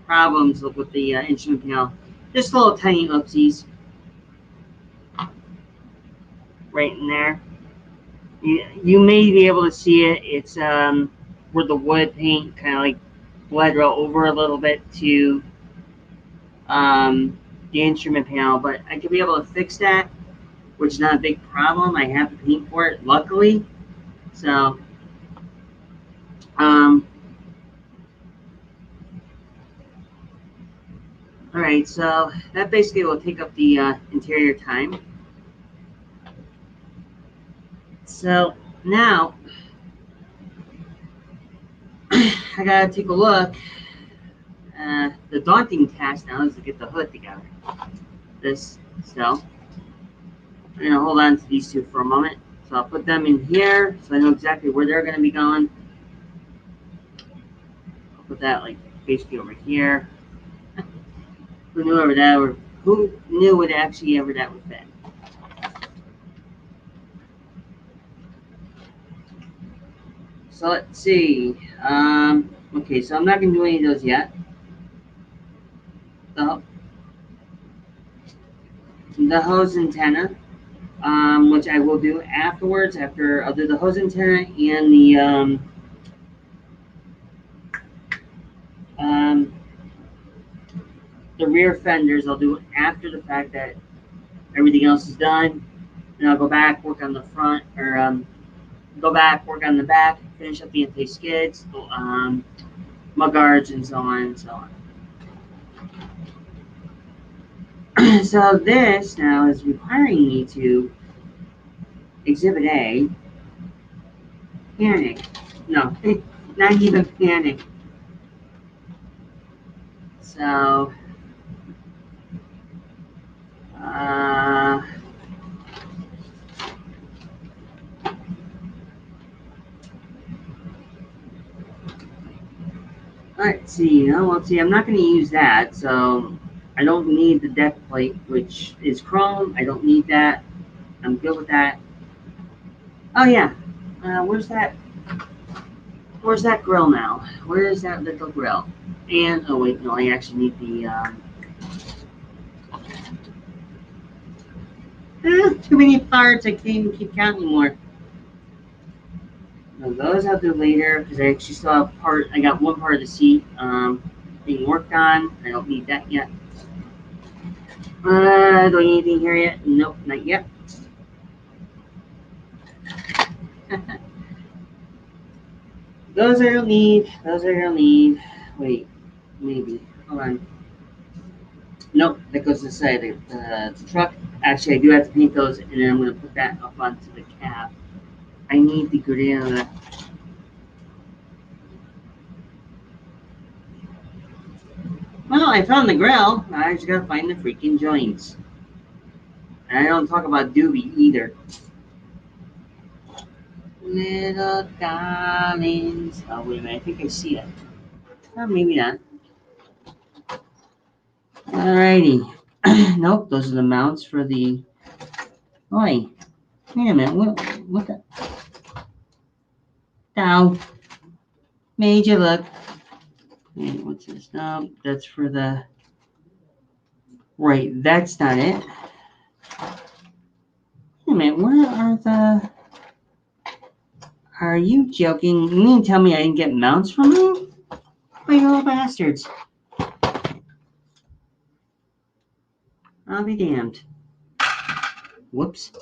problems with the instrument panel. Just little tiny oopsies right in there. You may be able to see it. It's where the wood paint kind of like bled over a little bit to the instrument panel, but I could be able to fix that, which is not a big problem. I have the paint for it, luckily. So, um, all right. So that basically will take up the interior time. So now I gotta take a look. The daunting task now is to get the hood together. This so I'm gonna hold on to these two for a moment. So I'll put them in here so I know exactly where they're gonna be going. I'll put that like basically over here. Who knew would actually ever that would fit? So let's see. Okay, so I'm not gonna do any of those yet. The the hose antenna, which I will do afterwards. After I'll do the hose antenna and um, the rear fenders. I'll do after the fact that everything else is done. And I'll go back, work on the front, or go back, work on the back, finish up the anti-skids, mud guards, and so on and so on. So this now is requiring me to exhibit A, panic. No, not even panic. So, uh, let's see. Let's see. I'm not going to use that, so I don't need the deck plate, which is chrome. I don't need that. I'm good with that. Oh yeah. Where's that? Where's that grill now? Where is that little grill? And oh wait, no, I actually need the. Too many parts. I can't even keep count anymore. No, those I'll do later because I actually still have part. I got one part of the seat being worked on. I don't need that yet. Do I need anything here yet? Nope, not yet. Those I don't need. Those I don't need. Wait, maybe. Hold on. Nope, that goes to the side of the truck. Actually, I do have to paint those, and then I'm going to put that up onto the cab. I need the grill. Well, I found the grill. I just got to find the freaking joints. And I don't talk about doobie either. Little darlings. Oh, wait a minute. I think I see it. Oh, maybe not. Alrighty. Nope, those are the mounts for the Oi, wait a minute. What the? Now, made you look. Wait, what's this? No, that's for the. Right, that's not it. Wait a minute. Where are the? Are you joking? You mean to tell me I didn't get mounts from you? Oh, you little bastards. I'll be damned. Whoops.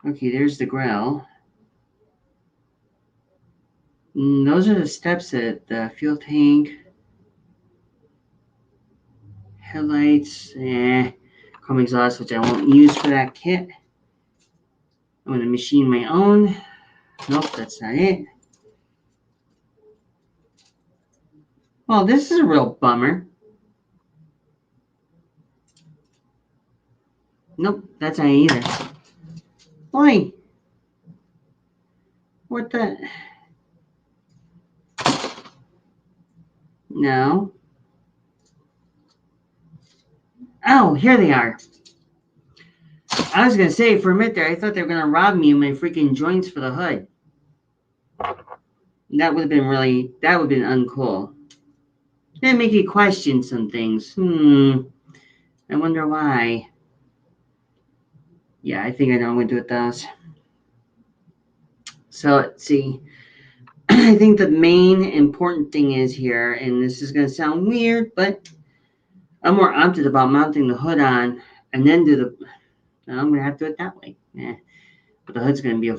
Okay, there's the growl. Those are the steps at the fuel tank. Headlights, chrome exhaust, which I won't use for that kit. I'm going to machine my own. Nope, that's not it. Well, this is a real bummer. Nope, that's not it either. Boy, what the? No. Oh, here they are. I was going to say, for a minute there, I thought they were going to rob me of my freaking joints for the hood. That would have been uncool. That'd make you question some things. I wonder why. Yeah, I think I know what I'm going to do with those. So let's see. I think the main important thing is here, and this is going to sound weird, but I'm more opted about mounting the hood on and then do the. I'm going to have to do it that way. Yeah. But the hood's going to be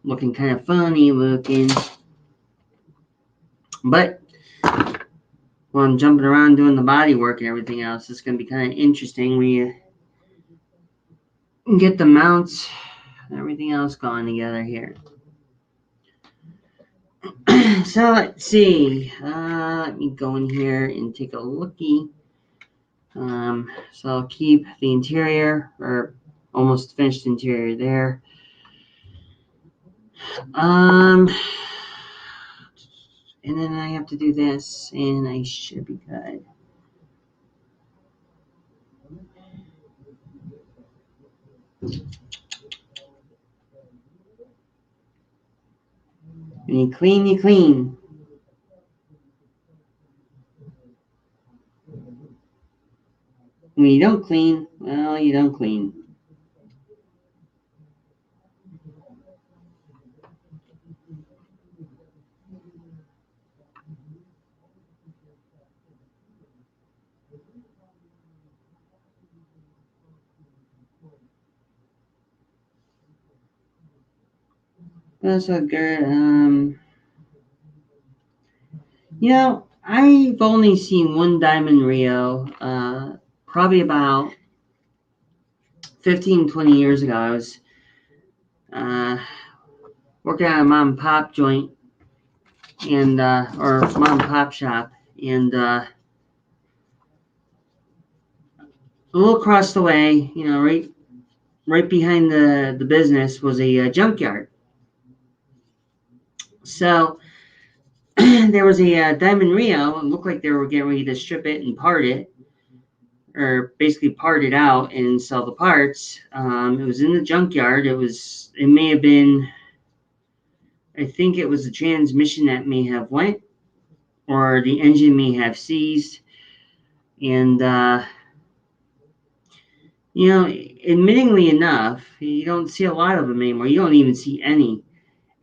looking kind of funny looking. But while I'm jumping around doing the body work and everything else, it's going to be kind of interesting when you get the mounts and everything else going together here. So let's see. Let me go in here and take a looky. So I'll keep the interior, or almost finished interior there. And then I have to do this, and I should be good. When you clean, you clean. When you don't clean, well, you don't clean. That's so good. I've only seen one Diamond Rio, probably about 15, 20 years ago. I was working at a mom and pop joint and or mom and pop shop, and a little across the way, right behind the business was a junkyard. So there was a Diamond Rio. It looked like they were getting ready to strip it and part it, or basically part it out and sell the parts. It was in the junkyard. It may have been, I think it was the transmission that may have went, or the engine may have seized. And, admittingly enough, you don't see a lot of them anymore. You don't even see any.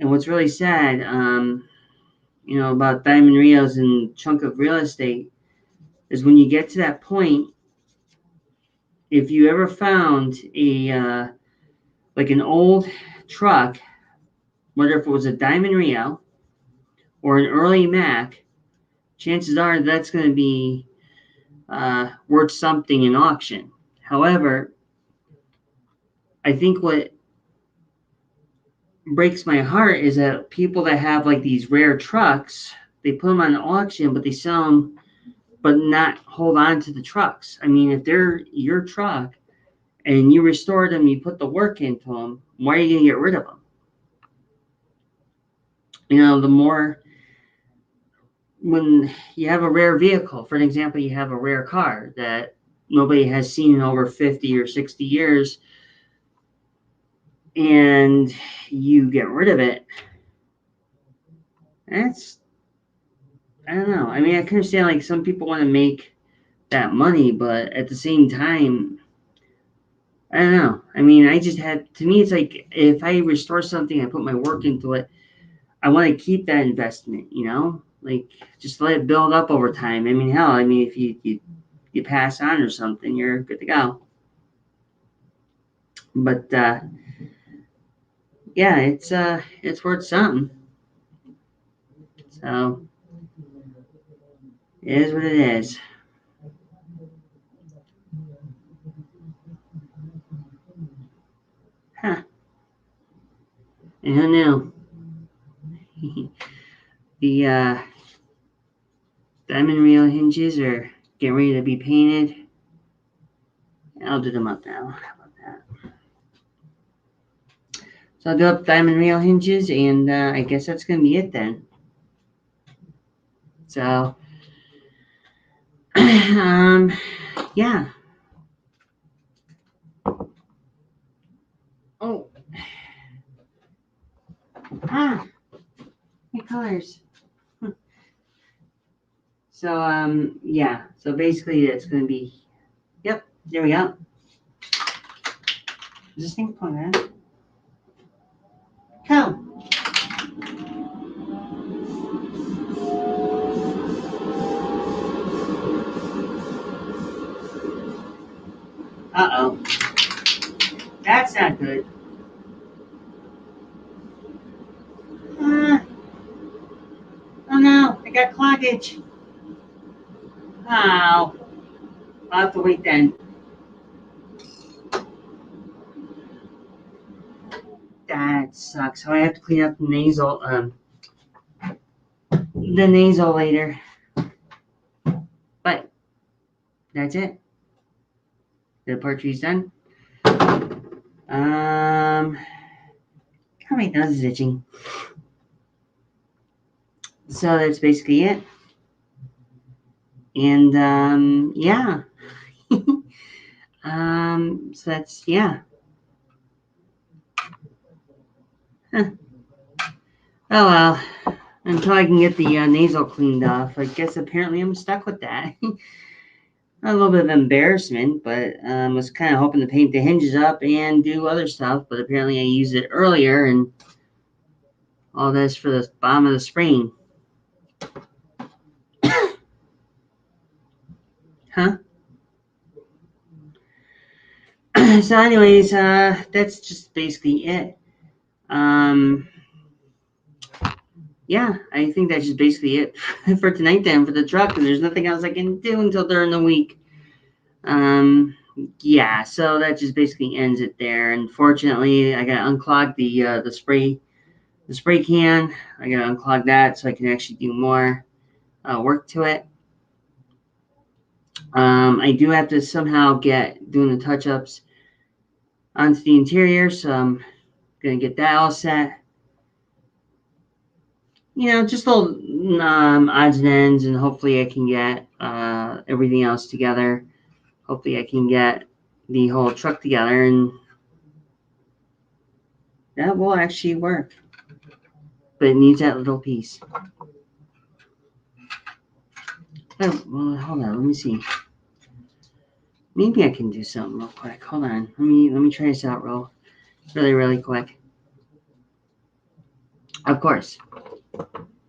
And what's really sad, about Diamond Rios and chunk of real estate is when you get to that point, if you ever found like an old truck, whether if it was a Diamond Rio or an early Mac, chances are that's going to be worth something in auction. However, I think what breaks my heart is that people that have like these rare trucks, they put them on auction, but they sell them, but not hold on to the trucks. I mean, if they're your truck and you restore them, you put the work into them, why are you going to get rid of them? The more, when you have a rare vehicle, for an example, you have a rare car that, nobody has seen in over 50 or 60 years, and you get rid of it. That's, I don't know. I mean, I can understand like some people want to make that money, but at the same time, I don't know. I mean, I just had, to me, it's like if I restore something, I put my work into it, I want to keep that investment, you know? Like, just let it build up over time. I mean, hell, I mean, if you pass on or something, you're good to go. But, yeah, it's worth something. So, it is what it is. Huh. And who knew? The, Diamond Rio hinges are getting ready to be painted. I'll do them up now. How about that? So I'll do up Diamond Rio hinges, and I guess that's going to be it then. So, yeah. Oh, my colors. So, yeah. So basically, it's going to be, yep, there we go. Is this thing pulling out? Come. Uh-oh. That's not good. Uh, oh no, I got cloggage. Oh, I'll have to wait then. That sucks. So I have to clean up the nasal later. But that's it. The portrait's done. Um, how many nose is itching? So that's basically it. And yeah. So that's yeah. Huh. Oh well. Until I can get the nasal cleaned off, I guess apparently I'm stuck with that. A little bit of embarrassment, but was kind of hoping to paint the hinges up and do other stuff, but apparently I used it earlier, and all this for the bottom of the spring. Huh? So, anyways, that's just basically it. Um, yeah, I think that's just basically it for tonight then for the truck, and there's nothing else I can do until during the week. Yeah, so that just basically ends it there. Unfortunately, I gotta unclog the spray can. I gotta unclog that so I can actually do more work to it. I do have to somehow get doing the touch ups onto the interior, so I'm gonna get that all set. You know, just little odds and ends, and hopefully I can get everything else together. Hopefully I can get the whole truck together, and that will actually work. But it needs that little piece. Oh, well, hold on. Let me see. Maybe I can do something real quick. Hold on. Let me try this out really quick. Of course.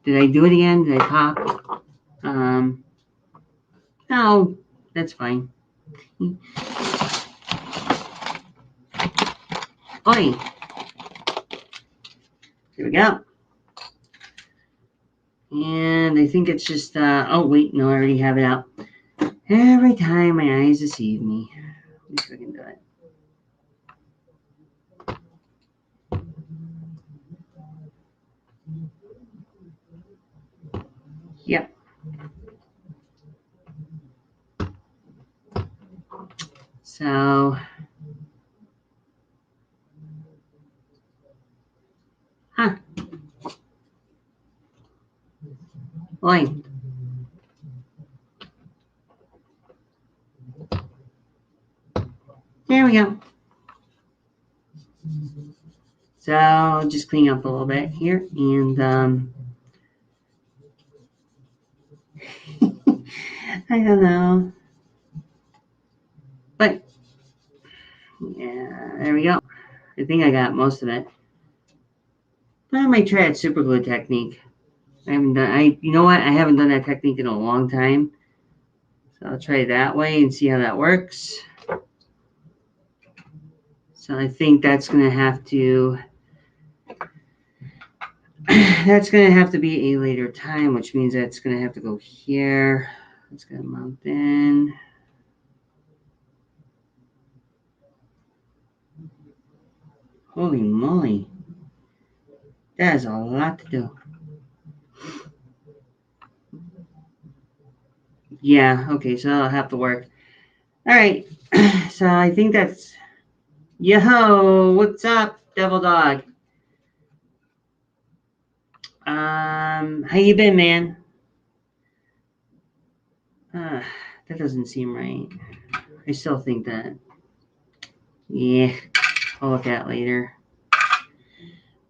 Did I do it again? Did I pop? No, that's fine. Oi. There we go. And I think it's just, oh wait, no, I already have it out. Every time my eyes deceive me. Let me see if I can do it. Yep. So, huh. Oi. There we go. So just clean up a little bit here, and I don't know, but yeah, there we go. I think I got most of it. But I might try that super glue technique. You know what? I haven't done that technique in a long time, so I'll try that way and see how that works. So I think that's gonna have to that's gonna have to be a later time, which means that's gonna have to go here. It's gonna mount in. Holy moly. That is a lot to do. Yeah, okay, so I'll have to work. Alright. So I think that's yo, what's up, Devil Dog? How you been, man? That doesn't seem right. I still think that. Yeah, I'll look at it later.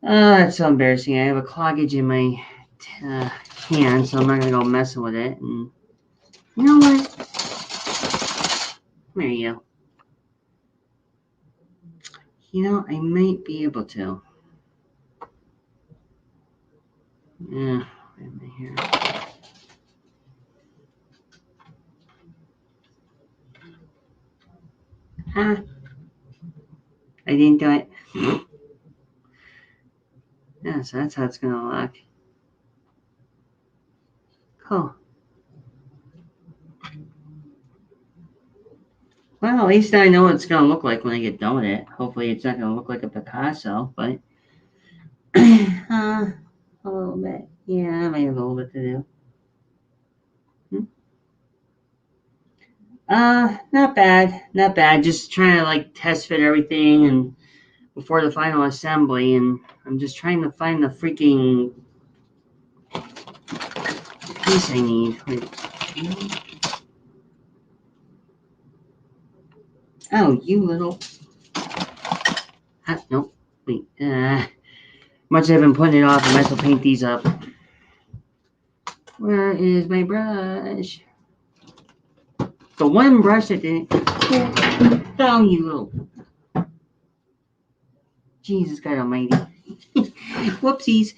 Oh, that's so embarrassing. I have a cloggage in my can, so I'm not gonna go messing with it. And you know what? There you go. You know, I might be able to. Yeah, wait a minute here. Huh? I didn't do it. Yeah, so that's how it's gonna look. Cool. Well, at least I know what it's gonna look like when I get done with it. Hopefully, it's not gonna look like a Picasso, but a little bit. Yeah, I might have a little bit to do. Not bad, not bad. Just trying to like test fit everything and before the final assembly, and I'm just trying to find the freaking piece I need. Wait. Oh, you little. Nope. Wait. Much I've been putting it off, I might as well paint these up. Where is my brush? The one brush that didn't. Oh, you little. Jesus God Almighty. Whoopsies.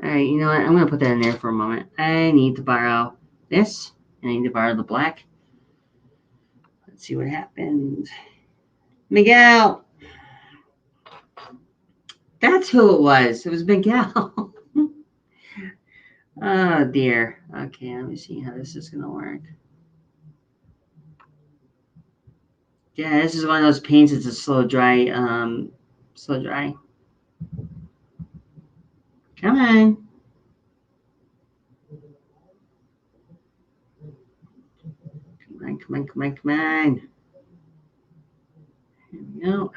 Alright, you know what? I'm going to put that in there for a moment. I need to borrow this, and I need to borrow the black. Let's see what happens. Miguel! That's who it was. It was Miguel. Oh, dear. Okay, let me see how this is going to work. Yeah, this is one of those paints. It's a slow dry. Slow dry. Come on. Come on, come on, come on, come on. Here we go.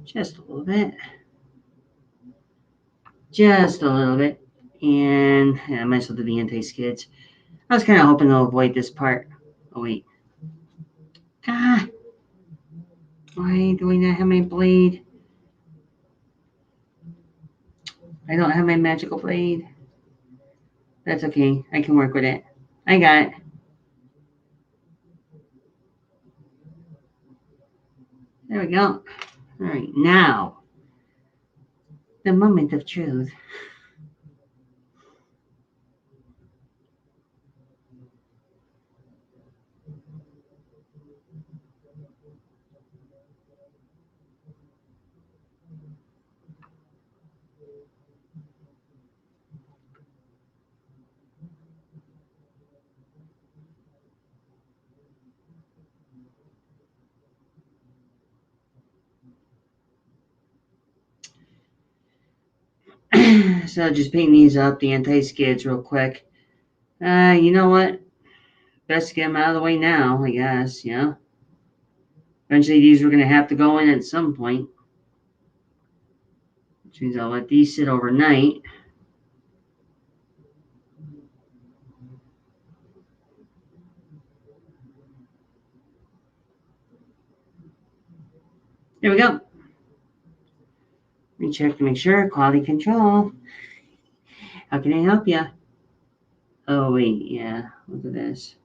Just a little bit. Just a little bit. And yeah, I might as well do the anti-skids. I was kind of hoping to avoid this part. Oh, wait. Ah! Why do I not have my blade? I don't have my magical blade. That's okay. I can work with it. I got it. There we go. All right, now the moment of truth. So just paint these up, the anti-skids, real quick. You know what? Best to get them out of the way now, I guess. Yeah. Eventually, these were going to have to go in at some point, which means I'll let these sit overnight. There we go. Let me check to make sure. Quality control. How can I help you? Oh, wait. Yeah. Look at this.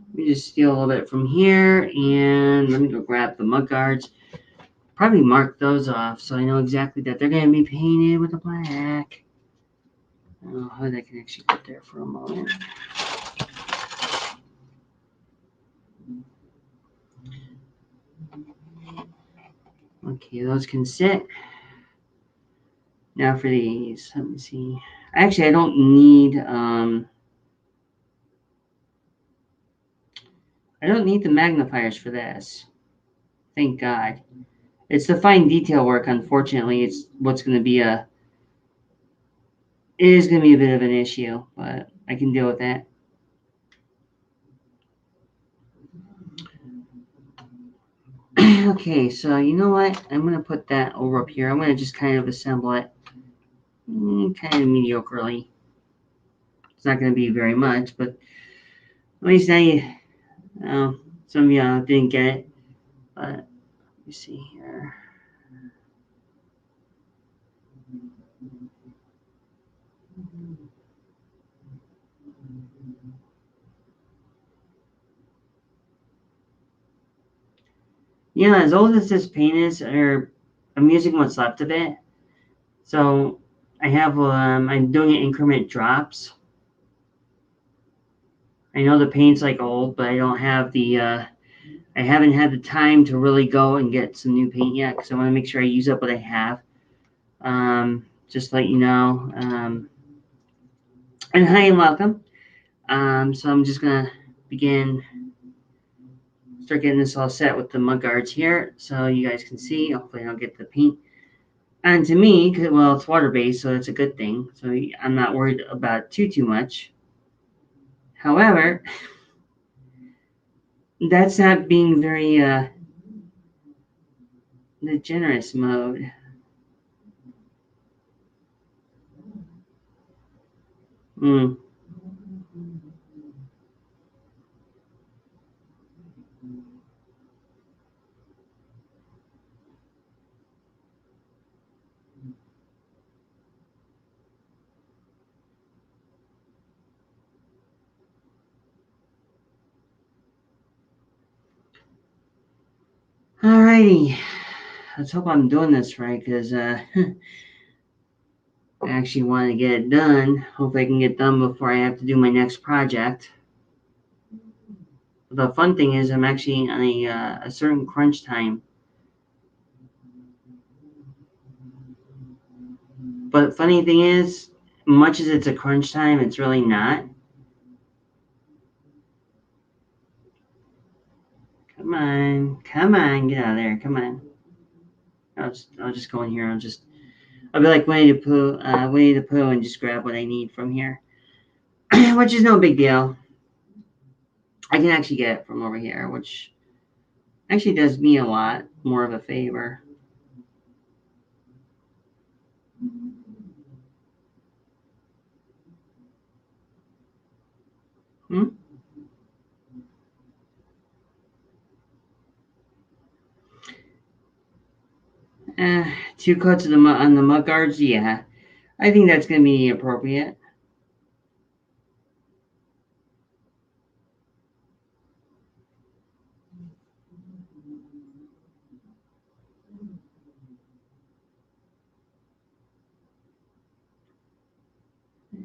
Let me just steal a little bit from here. And let me go grab the mud guards. Probably mark those off so I know exactly that they're going to be painted with the black. I don't know how that can actually get there for a moment. Okay, those can sit. Now for these, let me see. Actually, I don't need the magnifiers for this. Thank God. It's the fine detail work. Unfortunately, it's what's going to be it is going to be a bit of an issue, but I can deal with that. Okay, so you know what? I'm going to put that over up here. I'm going to just kind of assemble it kind of mediocrely. It's not going to be very much, but at least now some of y'all didn't get it. But let me see here. Yeah, as old as this paint is, I'm using what's left of it. So I'm doing it increment drops. I know the paint's like old, but I don't have I haven't had the time to really go and get some new paint yet because I want to make sure I use up what I have. Just to let you know. And hi and welcome. So I'm just gonna begin, start getting this all set with the mud guards here, so you guys can see. Hopefully, I'll get the paint. And to me, well, it's water based, so it's a good thing. So I'm not worried about too much. However, that's not being very the generous mode. Mm. Alrighty, let's hope I'm doing this right because I actually want to get it done. Hope I can get done before I have to do my next project. The fun thing is, I'm actually on a certain crunch time. But funny thing is, much as it's a crunch time, it's really not. Come on, get out of there. Come on. I'll just go in here. I'll be like Winnie the Pooh, and just grab what I need from here, which is no big deal. I can actually get it from over here, which actually does me a lot more of a favor. Hmm? 2 coats of on the mud guards. Yeah, I think that's gonna be appropriate.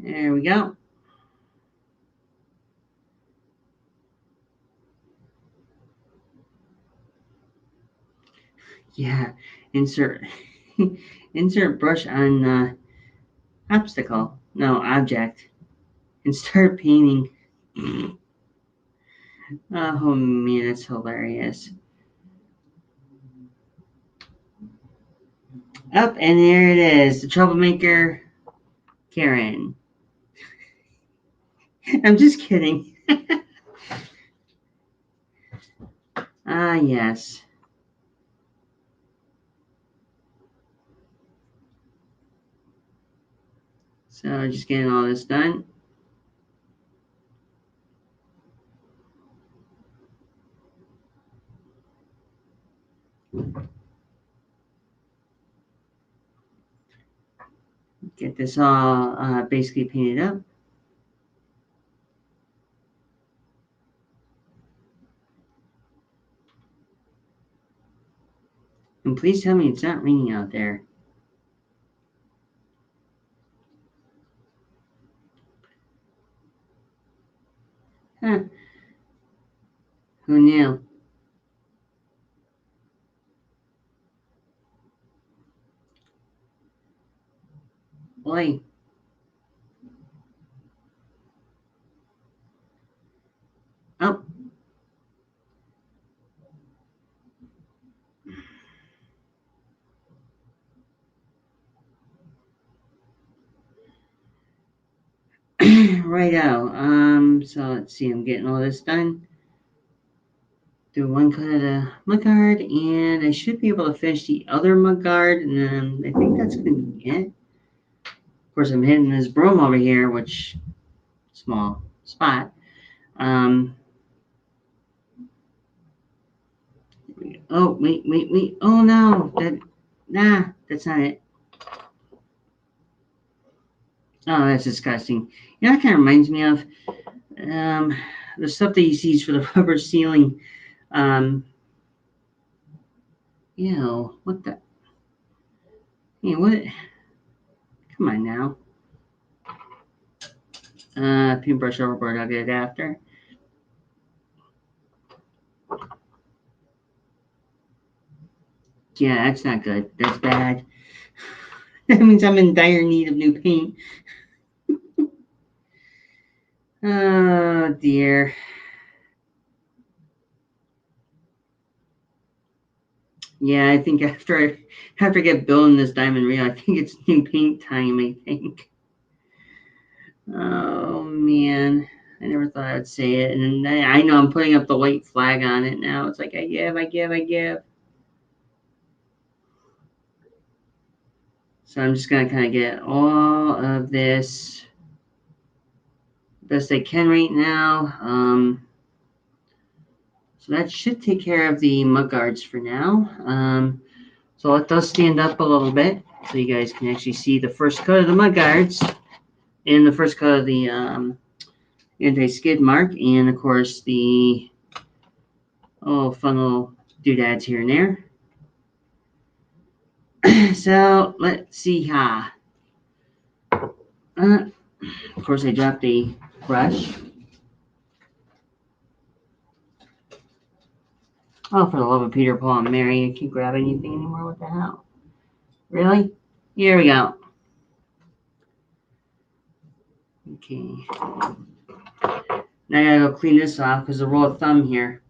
There we go. Yeah, insert insert brush on obstacle. No object, and start painting. Oh man, that's hilarious. Up and there it is, the troublemaker, Karen. I'm just kidding. Ah, yes. So just getting all this done. Get this all basically painted up. And please tell me it's not raining out there. Huh. Who knew? Boy. Oh. Righto. So let's see. I'm getting all this done. Do one cut of the mudguard, and I should be able to finish the other mudguard, and then I think that's going to be it. Of course, I'm hitting this broom over here, which small spot. Oh wait! Oh no, that's not it. Oh, that's disgusting. You know, that kind of reminds me of um, the stuff that you see for the rubber ceiling. Um, what the? Hey, what? Come on now. Paintbrush overboard. I'll get it after. Yeah, that's not good. That's bad. That means I'm in dire need of new paint. Oh dear. Yeah, I think after I get building this Diamond Rio, I think it's new paint time. I think. Oh man, I never thought I'd say it, and I know I'm putting up the white flag on it now. It's like I give. So I'm just gonna kind of get all of this best I can right now. So that should take care of the mud guards for now. So let those stand up a little bit so you guys can actually see the first cut of the mud guards and the first cut of the anti-skid mark, and of course the fun little doodads here and there. So let's see here. Of course, I dropped a brush. Oh, for the love of Peter, Paul, and Mary, I can't grab anything anymore. What the hell? Really? Here we go. Okay. Now I gotta go clean this off because the rule of thumb here.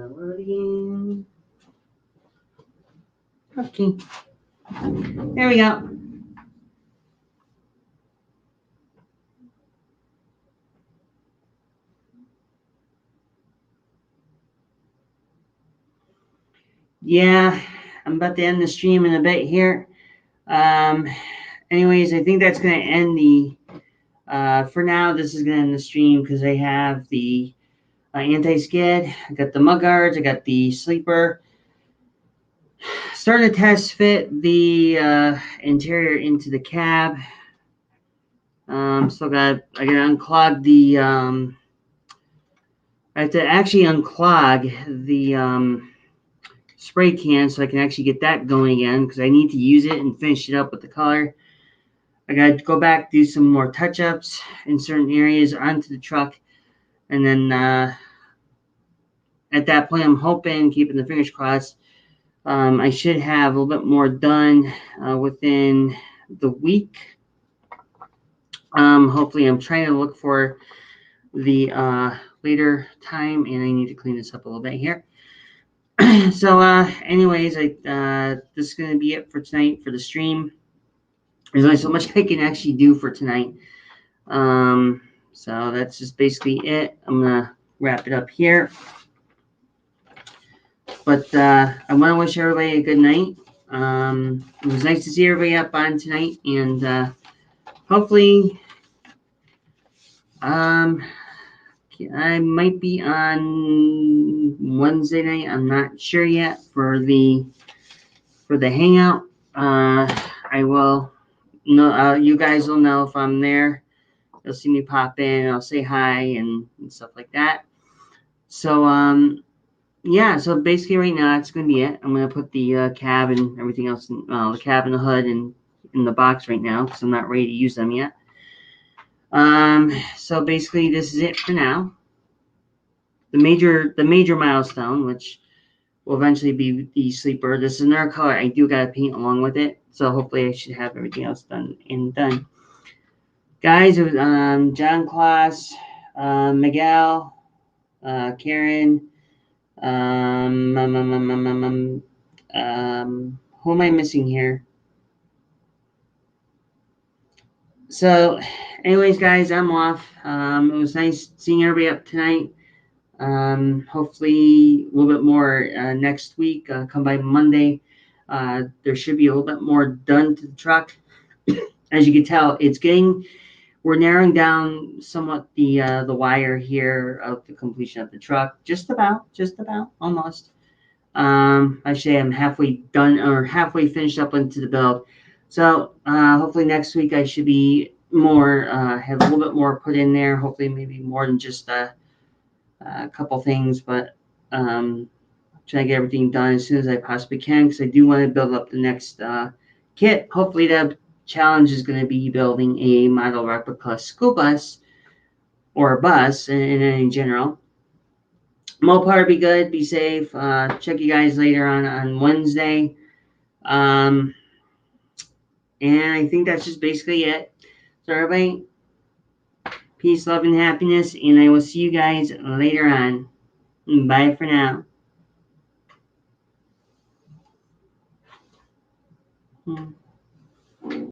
Loading. Okay. There we go. Yeah, I'm about to end the stream in a bit here. Anyways, I think that's going to end the. For now, this is going to end the stream because I have the anti-skid. I got the mud guards. I got the sleeper. Starting to test fit the interior into the cab. So I got to unclog the. I have to actually unclog the spray can so I can actually get that going again because I need to use it and finish it up with the color. I got to go back, do some more touch-ups in certain areas onto the truck, and then at that point, I'm hoping, keeping the fingers crossed, I should have a little bit more done within the week. Hopefully, I'm trying to look for the later time, and I need to clean this up a little bit here. So, anyways, this is going to be it for tonight for the stream. There's only so much I can actually do for tonight. So that's just basically it. I'm going to wrap it up here. But I want to wish everybody a good night. It was nice to see everybody up on tonight, and hopefully, I might be on Wednesday night. I'm not sure yet for the hangout. I will know. You guys will know if I'm there. You'll see me pop in. I'll say hi and stuff like that. So yeah. So basically, right now that's gonna be it. I'm gonna put the cab and everything else, the cab and the hood in the box right now because I'm not ready to use them yet. So basically, this is it for now. The major milestone, which will eventually be the sleeper. This is another color I do gotta paint along with it. So hopefully I should have everything else done. Guys, it was John Kloss, Miguel, Karen, who am I missing here? So, anyways, guys, I'm off. It was nice seeing everybody up tonight. Hopefully, a little bit more next week. Come by Monday. There should be a little bit more done to the truck. As you can tell, we're narrowing down somewhat the wire here of the completion of the truck. Just about, almost. I say I'm halfway done or halfway finished up into the build. So hopefully next week I should be more, have a little bit more put in there. Hopefully maybe more than just a couple things, but try to get everything done as soon as I possibly can because I do want to build up the next kit. Hopefully the challenge is going to be building a model replica school bus or a bus in general. Mopar be good, be safe. Check you guys later on Wednesday. And I think that's just basically it. So everybody, peace, love, and happiness, and I will see you guys later on. Bye for now.